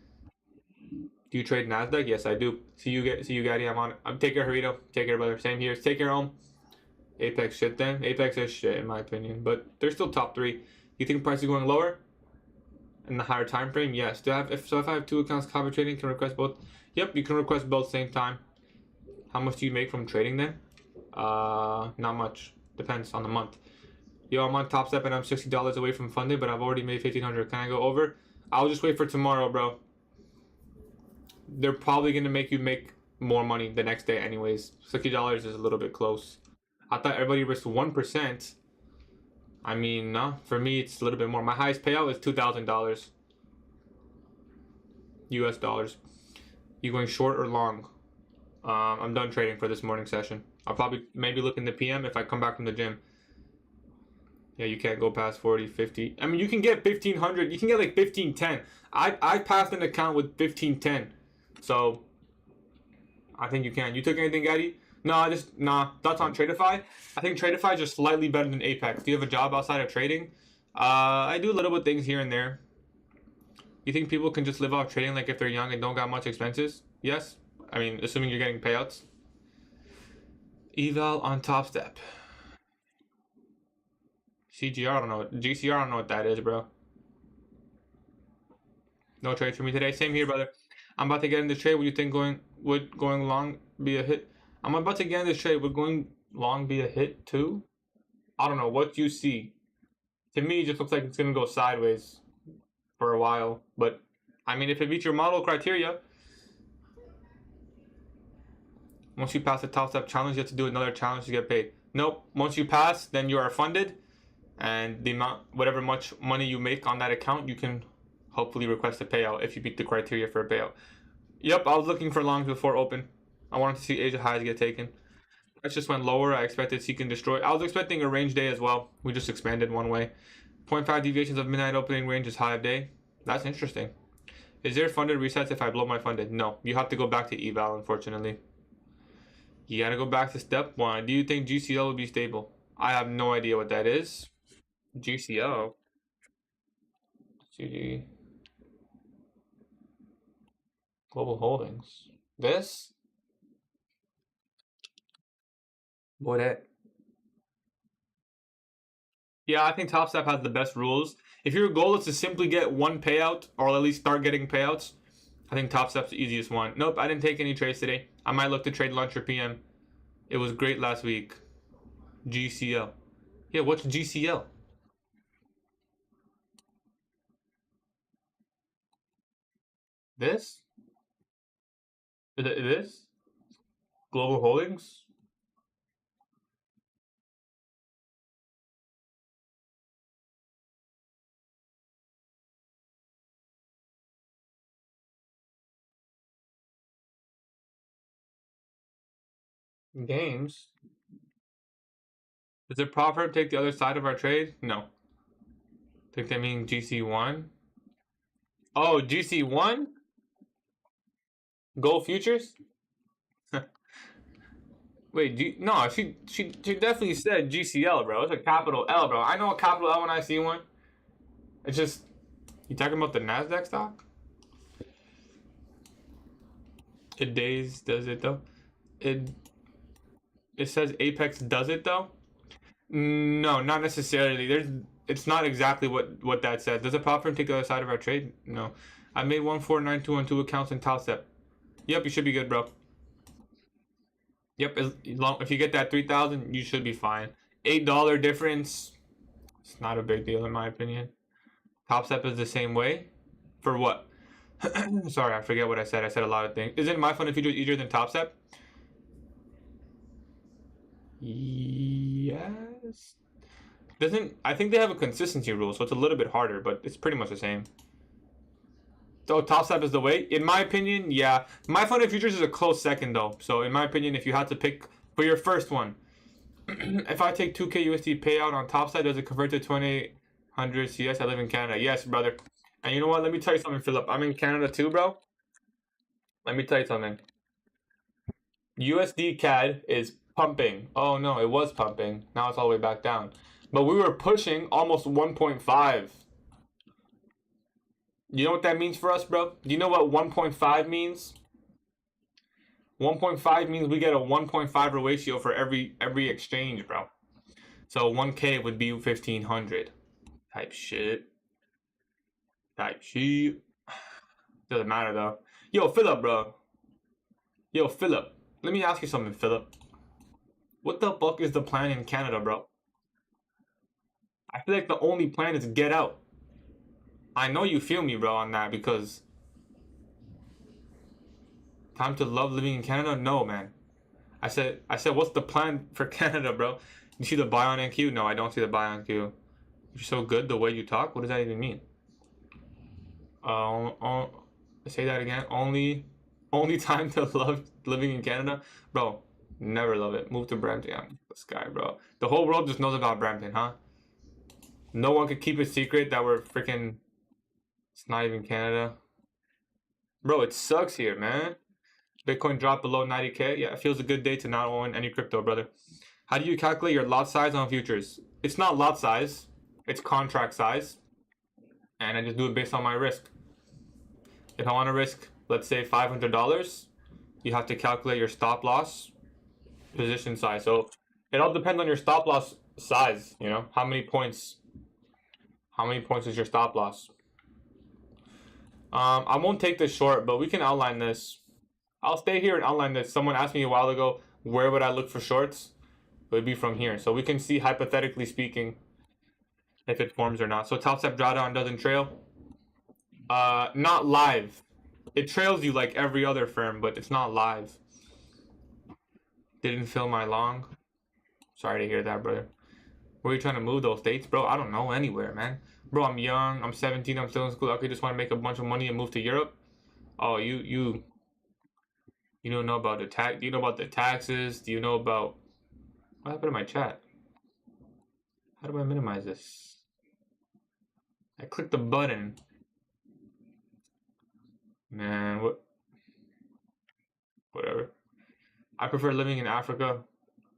Do you trade Nasdaq? Yes, I do. See you, Gatie. I'm take care, Harito. Take care, brother. Same here. Take care, home. Apex shit then. Apex is shit in my opinion, but they're still top 3. You think price is going lower in the higher time frame? Yes. If I have 2 accounts copy trading, can request both? Yep, you can request both same time. How much do you make from trading then? Not much. Depends on the month. Yo, I'm on Top Step and I'm $60 away from funded, but I've already made 1,500. Can I go over? I'll just wait for tomorrow, bro. They're probably gonna make you make more money the next day anyways. $60 is a little bit close. I thought everybody risked 1%. I mean, no. For me, it's a little bit more. My highest payout is $2,000. US dollars. You going short or long? I'm done trading for this morning session. I'll probably maybe look in the PM if I come back from the gym. Yeah, you can't go past 40, 50. I mean, you can get 1,500. You can get like 1,510. I passed an account with 1,510. So, I think you can. You took anything, Gatie? No, that's on Tradeify. I think Tradeify is just slightly better than Apex. Do you have a job outside of trading? I do little bit things here and there. You think people can just live off trading like if they're young and don't got much expenses? Yes. I mean, assuming you're getting payouts. Eval on Top Step. CGR, I don't know. GCR, I don't know what that is, bro. No trades for me today. Same here, brother. I'm about to get in this trade. Would you think would going long be a hit? I'm about to get in this trade. Would going long be a hit too? I don't know. What you see? To me, it just looks like it's gonna go sideways for a while. But I mean, if it meets your model criteria, once you pass the Top Step challenge, you have to do another challenge to get paid. Nope. Once you pass, then you are funded, and the amount, whatever much money you make on that account, you can hopefully request a payout if you meet the criteria for a payout. Yep, I was looking for longs before open. I wanted to see Asia highs get taken. Price just went lower. I expected Seek and Destroy. I was expecting a range day as well. We just expanded one way. 0.5 deviations of midnight opening range is high of day. That's interesting. Is there funded resets if I blow my funded? No. You have to go back to eval, unfortunately. You gotta go back to step 1. Do you think GCL will be stable? I have no idea what that is. GCL. GG. Global Holdings. This? What that? Yeah, I think Top Step has the best rules. If your goal is to simply get one payout, or at least start getting payouts, I think Top Step's the easiest one. Nope, I didn't take any trades today. I might look to trade lunch or PM. It was great last week. GCL. Yeah, what's GCL? This? Is it this? Global Holdings? Games? Is it proper to take the other side of our trade? No. Think they mean GC1? Oh, GC1? Gold futures? Wait, no, she definitely said GCL, bro. It's a capital L, bro. I know a capital L when I see one. It's just, you talking about the Nasdaq stock? It does it though? It says Apex does it though? No, not necessarily. It's not exactly what that says. Does it pop from take the other side of our trade? No. I made 149.2 on 2 accounts in Top Step. Yep, you should be good, bro. Yep, if you get that 3,000, you should be fine. $8 difference. It's not a big deal in my opinion. Top Step is the same way. For what? Sorry, I forget what I said. I said a lot of things. Isn't my funded futures easier than Top Step? Yes. I think they have a consistency rule, so it's a little bit harder, but it's pretty much the same. So Top Step is the way? In my opinion, yeah. My funded futures is a close second though. So in my opinion, if you had to pick for your first one, if I take 2K USD payout on Top Step, does it convert to 2,800 100 CS. I live in Canada. Yes, brother. And you know what? Let me tell you something, Philip. I'm in Canada too, bro. Let me tell you something. USD CAD is pumping. Oh no, it was pumping. Now it's all the way back down. But we were pushing almost 1.5. You know what that means for us, bro? Do you know what 1.5 means? 1.5 means we get a 1.5 ratio for every exchange, bro. So 1K would be 1,500. Type shit. Type shit. Doesn't matter though. Yo, Philip, bro. Yo, Philip. Let me ask you something, Philip. What the fuck is the plan in Canada, bro? I feel like the only plan is get out. I know you feel me, bro, on that because time to love living in Canada? No, man. I said, what's the plan for Canada, bro? You see the buy on NQ? No, I don't see the buy on NQ. You're so good the way you talk? What does that even mean? Say that again. Only time to love living in Canada? Bro, never love it. Move to Brampton. Yeah, this guy, bro. The whole world just knows about Brampton, huh? No one could keep a secret that we're freaking... It's not even Canada. Bro, it sucks here, man. Bitcoin dropped below 90K. Yeah, it feels a good day to not own any crypto, brother. How do you calculate your lot size on futures? It's not lot size. It's contract size. And I just do it based on my risk. If I want to risk, let's say $500, you have to calculate your stop loss position size. So it all depends on your stop loss size, you know? How many points is your stop loss? I won't take this short, but we can outline this. I'll stay here and outline this. Someone asked me a while ago, where would I look for shorts? It would be from here. So we can see, hypothetically speaking, if it forms or not. So top step drawdown doesn't trail. Not live. It trails you like every other firm, but it's not live. Didn't fill my long. Sorry to hear that, brother. Where are you trying to move those dates, bro? I don't know, anywhere, man. Bro, I'm young. I'm 17. I'm still in school. Okay, just want to make a bunch of money and move to Europe. Oh, you don't know about the tax? Do you know about the taxes? Do you know about... What happened to my chat? How do I minimize this? I clicked the button. Man, whatever. I prefer living in Africa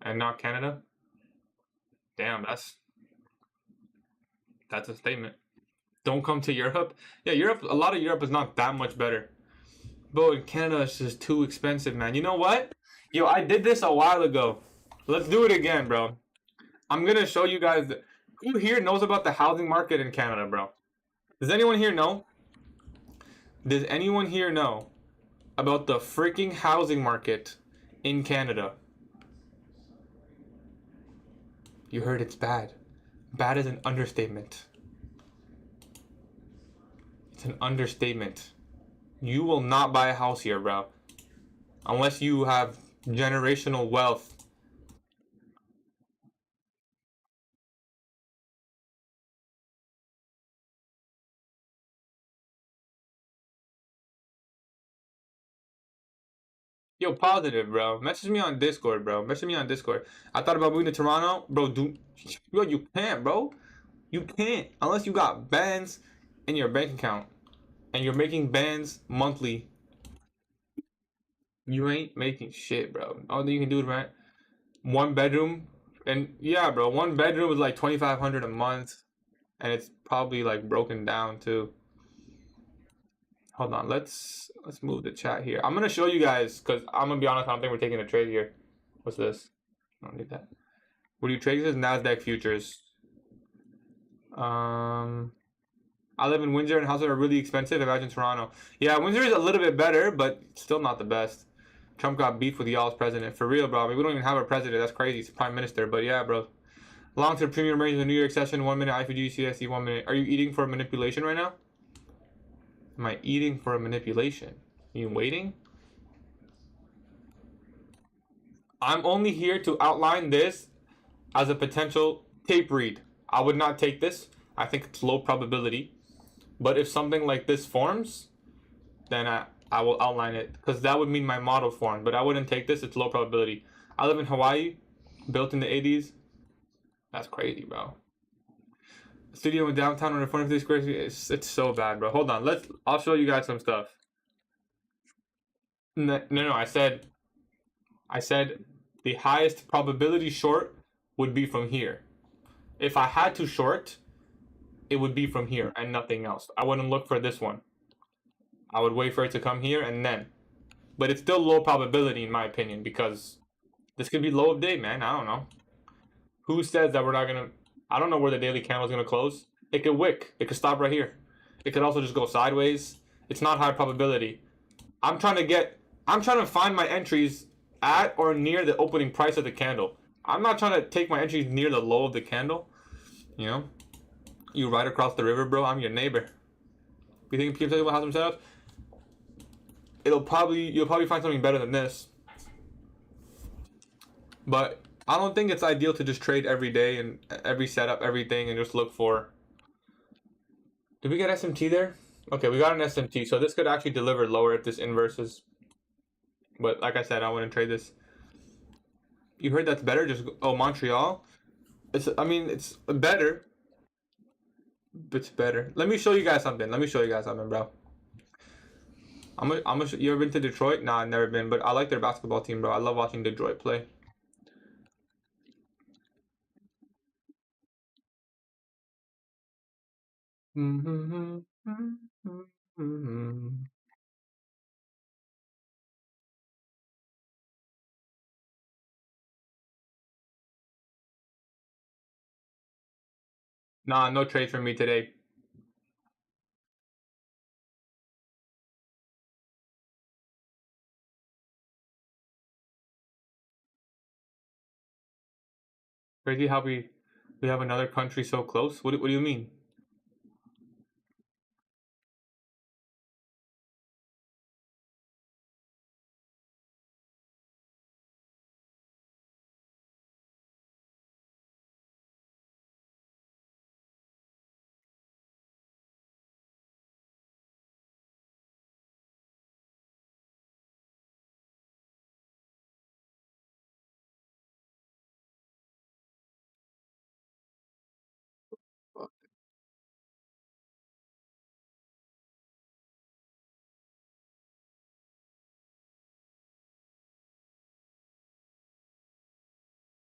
and not Canada. Damn, that's a statement. Don't come to Europe. Yeah, Europe. A lot of Europe is not that much better. Bro, in Canada, it's just too expensive, man. You know what? Yo, I did this a while ago. Let's do it again, bro. I'm gonna show you guys. Who here knows about the housing market in Canada, bro? Does anyone here know? Does anyone here know about the freaking housing market in Canada? You heard it's bad. Bad is an understatement. It's an understatement. You will not buy a house here, bro. Unless you have generational wealth. Yo, positive, bro. Message me on Discord, bro. Message me on Discord. I thought about moving to Toronto. Bro, you can't, bro. You can't. Unless you got bands in your bank account. And you're making bands monthly. You ain't making shit, bro. All that you can do is rent 1 bedroom. And yeah, bro, 1 bedroom is like $2,500 a month. And it's probably like broken down too. Hold on, let's move the chat here. I'm gonna show you guys, because I'm gonna be honest, I don't think we're taking a trade here. What's this? I don't need that. What do you trade? This is NASDAQ futures. I live in Windsor and houses are really expensive. Imagine Toronto. Yeah, Windsor is a little bit better, but still not the best. Trump got beef with y'all's president. For real, bro. I mean, we don't even have a president. That's crazy. It's prime minister. But yeah, bro. Long-term premium range in the New York session. 1 minute IPG CSE. 1 minute. Are you eating for manipulation right now? Am I eating for a manipulation? Are you waiting? I'm only here to outline this as a potential tape read. I would not take this. I think it's low probability. But if something like this forms, then I will outline it. Because that would mean my model formed. But I wouldn't take this. It's low probability. I live in Hawaii. Built in the 80s. That's crazy, bro. Studio in downtown on 150 square feet. It's so bad, bro. Hold on. I'll show you guys some stuff. No. I said the highest probability short would be from here. If I had to short, it would be from here and nothing else. I wouldn't look for this one. I would wait for it to come here and then. But it's still low probability in my opinion because this could be low of day, man. I don't know. Who says that we're not gonna? I don't know where the daily candle is gonna close. It could wick. It could stop right here. It could also just go sideways. It's not high probability. I'm trying to find my entries at or near the opening price of the candle. I'm not trying to take my entries near the low of the candle. You know, you ride across the river, bro. I'm your neighbor. You think PFW will have some setups? You'll probably find something better than this. But I don't think it's ideal to just trade every day and every setup, everything, and just look for. Did we get SMT there? Okay, we got an SMT, so this could actually deliver lower if this inverses. But like I said, I wouldn't trade this. You heard that's better? Just Montreal. It's better. It's better. Let me show you guys something. Bro. You ever been to Detroit? Nah, I've never been, but I like their basketball team, bro. I love watching Detroit play. Nah, no trades for me today. Crazy how we have another country so close. What do you mean?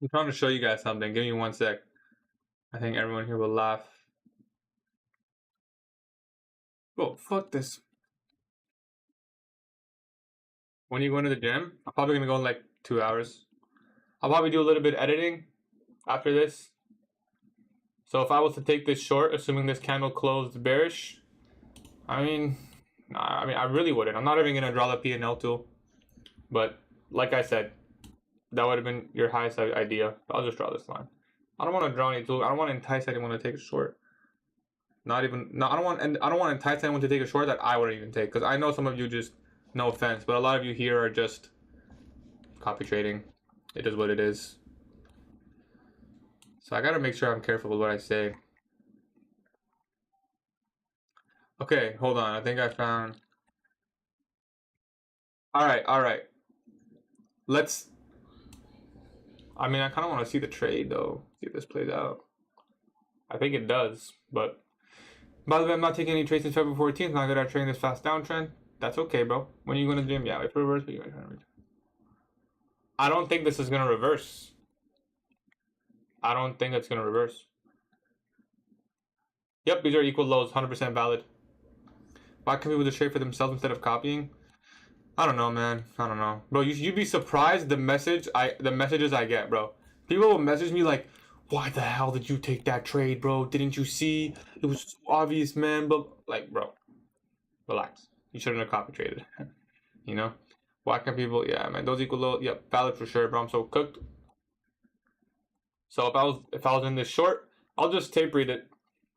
I'm trying to show you guys something. Give me 1 sec. I think everyone here will laugh. Oh, fuck this. When are you going to the gym? I'm probably gonna go in like 2 hours. I'll probably do a little bit of editing after this. So if I was to take this short, assuming this candle closed bearish, I really wouldn't. I'm not even gonna draw the P&L tool. But like I said, that would have been your highest idea. I'll just draw this line. I don't want to draw any tool. I don't want to entice anyone to take a short. I don't want to entice anyone to take a short that I wouldn't even take, because I know some of you just, no offense, but a lot of you here are just copy trading. It is what it is. So I gotta make sure I'm careful with what I say. Okay, hold on. I think I found. All right. Let's. I kind of want to see the trade though. See if this plays out. I think it does, but. By the way, I'm not taking any trades since February 14th. Not good at trading this fast downtrend. That's okay, bro. When are you going to the gym? Yeah, wait for reverse. But I don't think this is going to reverse. I don't think it's going to reverse. Yep, these are equal lows. 100% valid. Why can't people just trade for themselves instead of copying? I don't know, man. I don't know, bro. You'd be surprised the messages I get, bro. People will message me like, "Why the hell did you take that trade, bro? Didn't you see? It was so obvious, man." But like, bro, relax. You shouldn't have copy traded. You know? Why can't people? Yeah, man. Those equal low. Yep, valid for sure, bro. I'm so cooked. So if I was in this short, I'll just tape read it.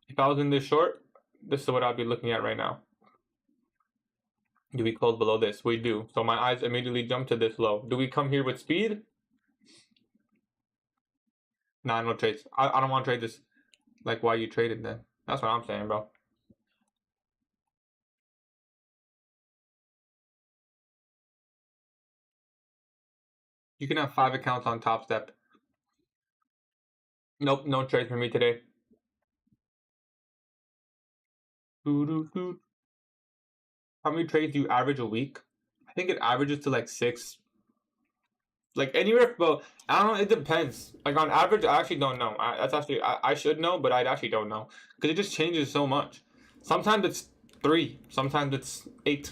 If I was in this short, this is what I'd be looking at right now. Do we close below this? We do. So my eyes immediately jump to this low. Do we come here with speed? Nah, no trades. I don't want to trade this. Like, why you traded then? That's what I'm saying, bro. You can have 5 accounts on Top Step. Nope, no trades for me today. How many trades do you average a week? I think it averages to like 6. Like anywhere, well, I don't know. It depends. Like on average, I actually don't know. I should know, but I actually don't know because it just changes so much. Sometimes it's 3, sometimes it's 8.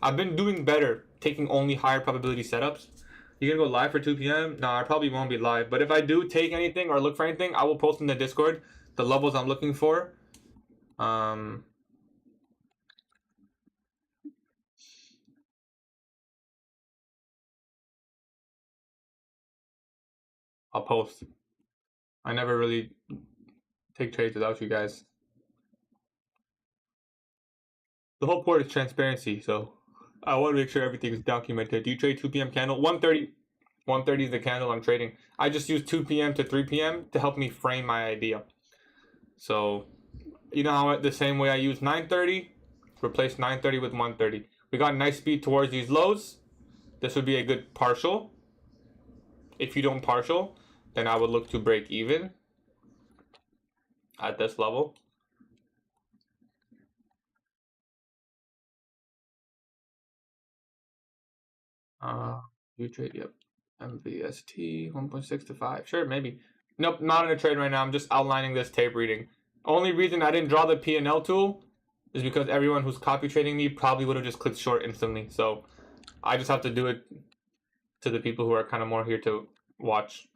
I've been doing better taking only higher probability setups. You gonna go live for 2 p.m.? No, I probably won't be live. But if I do take anything or look for anything, I will post in the Discord the levels I'm looking for. I'll post. I never really take trades without you guys. The whole point is transparency, so I want to make sure everything is documented. Do you trade 2 p.m. candle? 1:30. 1:30 is the candle I'm trading. I just use 2 p.m. to 3 p.m. to help me frame my idea. So, you know how the same way I use 9:30, replace 9:30 with 1:30. We got nice speed towards these lows. This would be a good partial. If you don't partial, then I would look to break even at this level. You trade, yep. MVST 1.6 to 5. Sure, maybe. Nope, not in a trade right now. I'm just outlining this tape reading. Only reason I didn't draw the P&L tool is because everyone who's copy trading me probably would have just clicked short instantly. So I just have to do it to the people who are kind of more here to watch.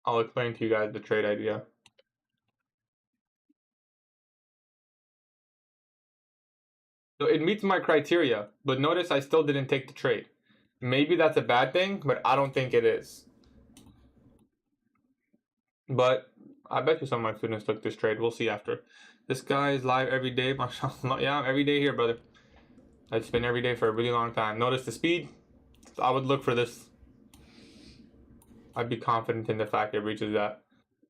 I'll explain to you guys the trade idea. So it meets my criteria, but notice I still didn't take the trade. Maybe that's a bad thing, but I don't think it is. But I bet you some of my students took this trade. We'll see after. This guy is live every day. MashaAllah. Yeah, I'm every day here, brother. It's been every day for a really long time. Notice the speed. I would look for this. I'd be confident in the fact it reaches that.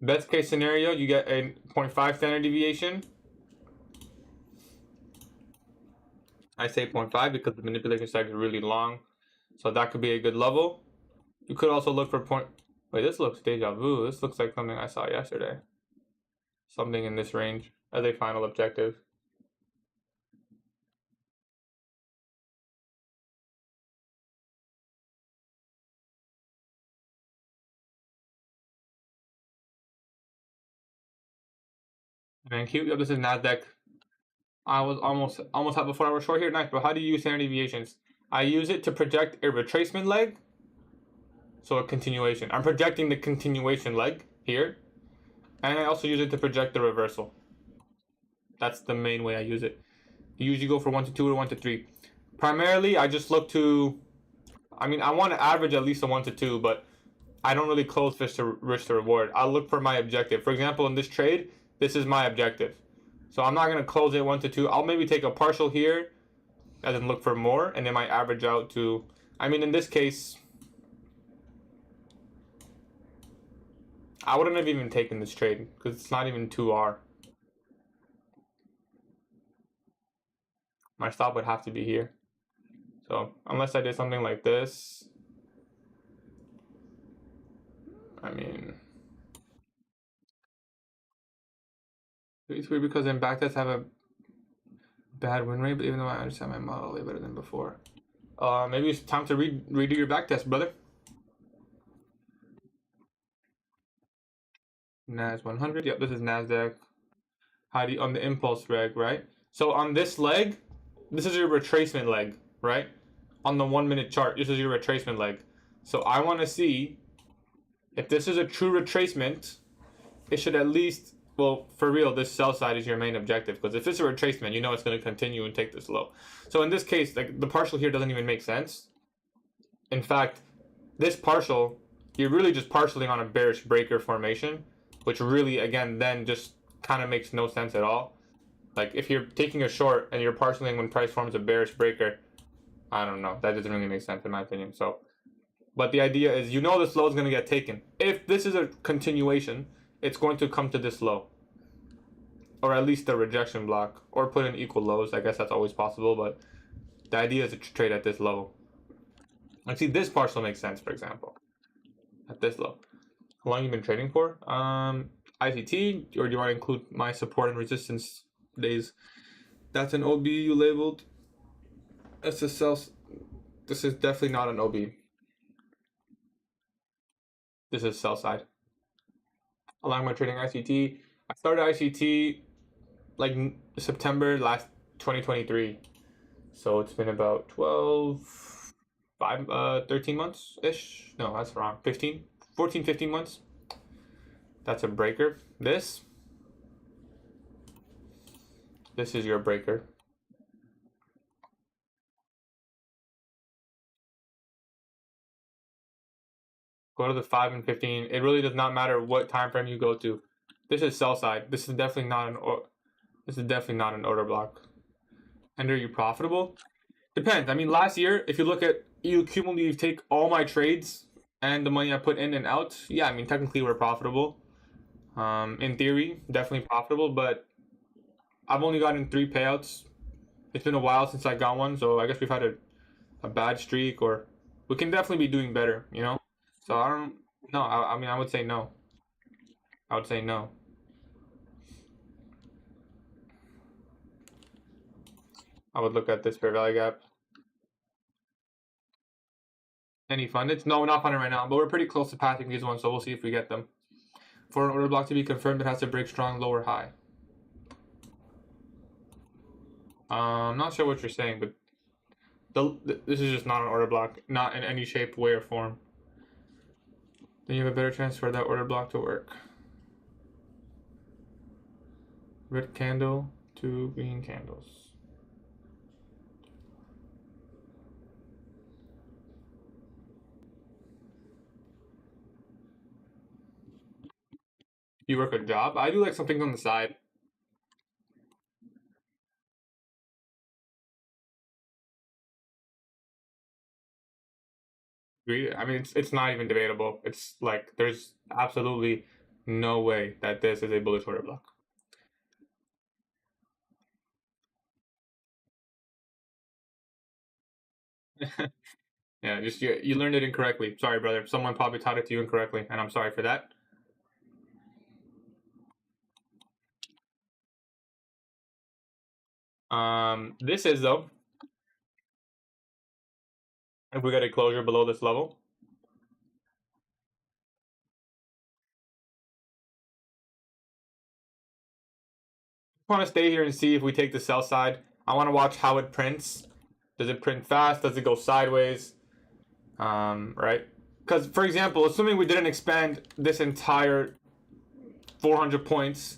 Best case scenario, you get a 0.5 standard deviation. I say 0.5 because the manipulation cycle is really long. So that could be a good level. You could also look for Wait, this looks deja vu. This looks like something I saw yesterday. Something in this range as a final objective. Thank you. Yep, this is NASDAQ. I was almost had before I was short here. Nice, but how do you use standard deviations? I use it to project a retracement leg. So a continuation. I'm projecting the continuation leg here. And I also use it to project the reversal. That's the main way I use it. You usually go for 1 to 2 or 1 to 3. Primarily, I just look to... I mean, I want to average at least a 1 to 2, but I don't really close risk to reward. I'll look for my objective. For example, in this trade, this is my objective. So I'm not going to close it 1 to 2. I'll maybe take a partial here and then look for more, and it might average out to... I mean, in this case... I wouldn't have even taken this trade because it's not even 2R. My stop would have to be here. So unless I did something like this, I mean, it's weird because in backtests I have a bad win rate, but even though I understand my model way better than before. Maybe it's time to redo your backtest, brother. NAS 100. Yep, this is NASDAQ. On the impulse reg, right? So on this leg, this is your retracement leg, right? On the 1 minute chart, this is your retracement leg. So I want to see if this is a true retracement. It should at least, well, for real, this sell side is your main objective, because if it's a retracement, you know it's going to continue and take this low. So in this case, like the partial here doesn't even make sense. In fact, this partial, you're really just partialing on a bearish breaker formation, which really, again, then just kind of makes no sense at all. Like if you're taking a short and you're partialing when price forms a bearish breaker, I don't know. That doesn't really make sense in my opinion. So, but the idea is, you know, this low is going to get taken. If this is a continuation, it's going to come to this low, or at least the rejection block, or put in equal lows. I guess that's always possible, but the idea is to trade at this level. Like, see, this partial makes sense, for example, at this low. How long you been trading for? ICT, or do you want to include my support and resistance days? That's an OB you labeled. That's a sell. This is definitely not an OB. This is sell side. Along my trading ICT, I started ICT like September last 2023. So it's been about 13 months ish. No, that's wrong. 14, 15 months. That's a breaker. This is your breaker. Go to the 5 and 15. It really does not matter what time frame you go to. This is sell side. This is definitely not an order block. And are you profitable? Depends. I mean, last year, if you look at you cumulatively take all my trades and the money I put in and out, yeah, I mean technically we're profitable. In theory, definitely profitable, but I've only gotten 3 payouts. It's been a while since I got one, so I guess we've had a bad streak, or we can definitely be doing better, you know? So I don't no, I mean I would say no. I would say no. I would look at this fair value gap. Any funded? No, we're not funded right now, but we're pretty close to passing these ones, so we'll see if we get them. For an order block to be confirmed, it has to break strong lower high. I'm not sure what you're saying, but this is just not an order block, not in any shape, way, or form. Then you have a better chance for that order block to work. Red candle, 2 green candles. You work a job? I do like something on the side. I mean, it's not even debatable. It's like there's absolutely no way that this is a bullish order block. Yeah, just you learned it incorrectly. Sorry, brother. Someone probably taught it to you incorrectly, and I'm sorry for that. This is though, if we get a closure below this level, I want to stay here and see if we take the sell side. I want to watch how it prints. Does it print fast? Does it go sideways? Right? Because, for example, assuming we didn't expand this entire 400 points,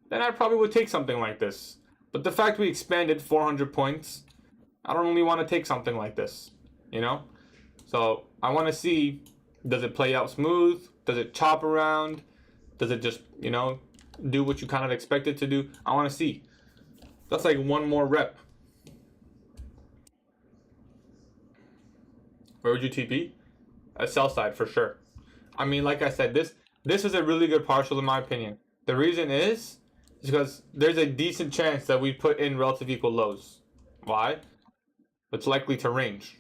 then I probably would take something like this. But the fact we expanded 400 points, I don't really want to take something like this, you know? So I want to see, does it play out smooth? Does it chop around? Does it just, you know, do what you kind of expect it to do? I want to see. That's like one more rep. Where would you TP? A sell side for sure. I mean, like I said, this is a really good partial in my opinion. The reason is because there's a decent chance that we put in relative equal lows. Why? It's likely to range.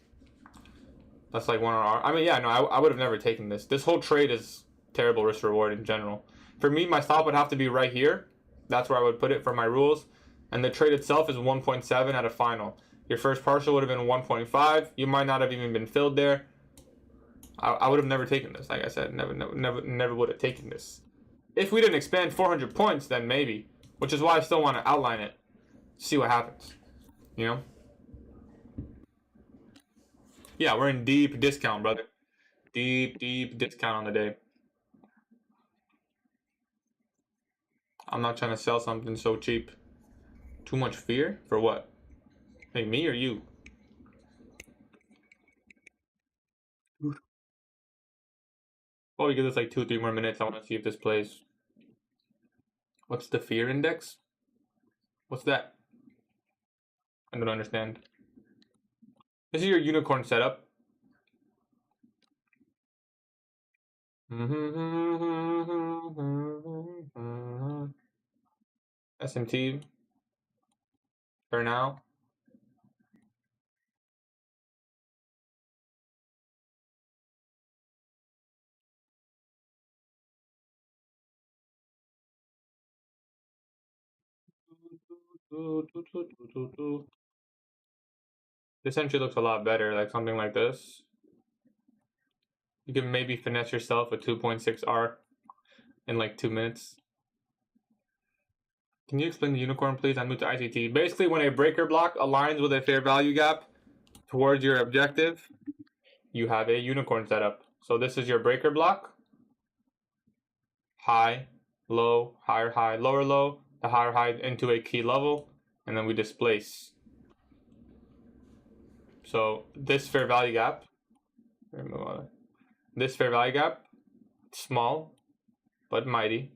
That's like one of our. I mean, yeah, no, I would have never taken this. This whole trade is terrible risk reward in general. For me, my stop would have to be right here. That's where I would put it for my rules. And the trade itself is 1.7 at a final. Your first partial would have been 1.5. You might not have even been filled there. I would have never taken this. Like I said, never would have taken this. If we didn't expand 400 points, then maybe. Which is why I still want to outline it. See what happens. You know? Yeah, we're in deep discount, brother. Deep discount on the day. I'm not trying to sell something so cheap. Too much fear? For what? Hey, me or you? Probably give this like 2-3 more minutes. I want to see if this plays. What's the fear index? What's that? I don't understand. This is your unicorn setup. SMT for now. This entry looks a lot better, like something like this. You can maybe finesse yourself a 2.6R in like 2 minutes. Can you explain the unicorn, please? I'm new to ICT. Basically, when a breaker block aligns with a fair value gap towards your objective, you have a unicorn setup. So this is your breaker block. High, low, higher high, lower low, the higher high into a key level, and then we displace. So this fair value gap, small but mighty.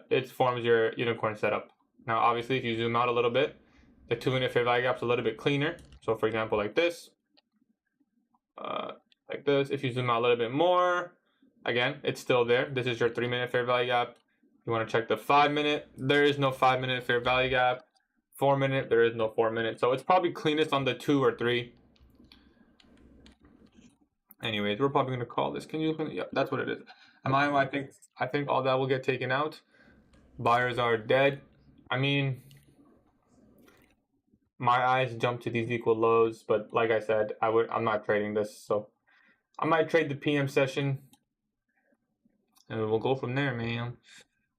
It forms your unicorn setup. Now, obviously, if you zoom out a little bit, the 2-minute fair value gap is a little bit cleaner. So, for example, like this. If you zoom out a little bit more, again, it's still there. This is your 3-minute fair value gap. You want to check the 5-minute. There is no 5-minute fair value gap. 4-minute, there is no 4-minute. So it's probably cleanest on the 2 or 3. Anyways, we're probably going to call this. Can you? Yep, that's what it is. I think all that will get taken out. Buyers are dead. I mean, my eyes jump to these equal lows, but like I said, I'm not trading this, so I might trade the PM session, and we'll go from there, man.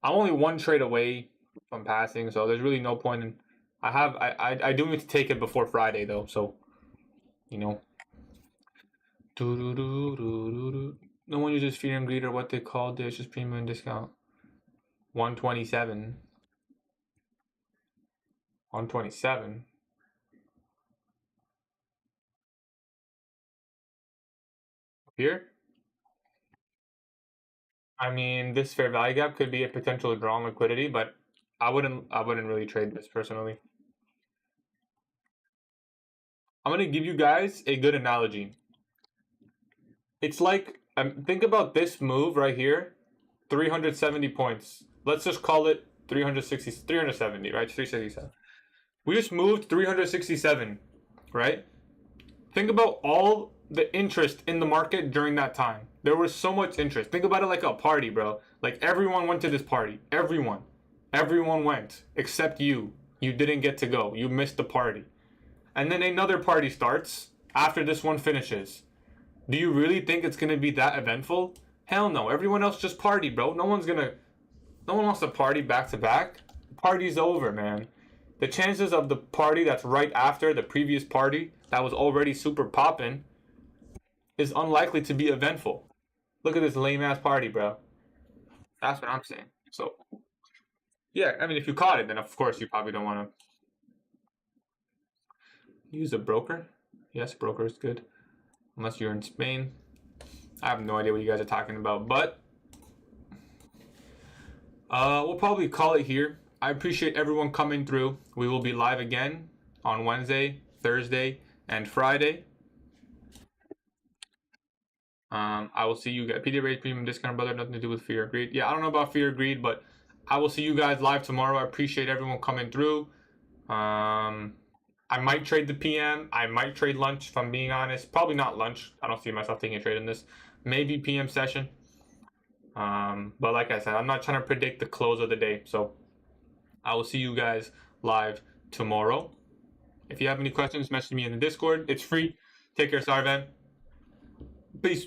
I'm only one trade away from passing, so there's really no point in. I do need to take it before Friday though, so you know. No one uses fear and greed or what they call this, just premium discount. 127. 127. Here? I mean, this fair value gap could be a potential draw on liquidity, but I wouldn't really trade this personally. I'm gonna give you guys a good analogy. It's like, think about this move right here, 370 points. Let's just call it 370, right? 367. We just moved 367, right? Think about all the interest in the market during that time. There was so much interest. Think about it like a party, bro. Like everyone went to this party. Everyone went except you. You didn't get to go. You missed the party. And then another party starts after this one finishes. Do you really think it's going to be that eventful? Hell no. Everyone else just party, bro. No one wants to party back to back. The party's over, man. The chances of the party that's right after the previous party that was already super poppin' is unlikely to be eventful. Look at this lame ass party, bro. That's what I'm saying. So, yeah, I mean, if you caught it, then of course you probably don't want to use a broker. Yes, broker is good. Unless you're in Spain. I have no idea what you guys are talking about, but we'll probably call it here. I appreciate everyone coming through. We will be live again on Wednesday, Thursday, and Friday. I will see you guys. PDRA premium discount, brother. Nothing to do with fear or greed. Yeah, I don't know about fear or greed, but I will see you guys live tomorrow. I appreciate everyone coming through. I might trade the PM. I might trade lunch, if I'm being honest. Probably not lunch. I don't see myself taking a trade in this. Maybe PM session. But like I said, I'm not trying to predict the close of the day. So I will see you guys live tomorrow. If you have any questions, message me in the Discord. It's free. Take care, Sarvan. Peace.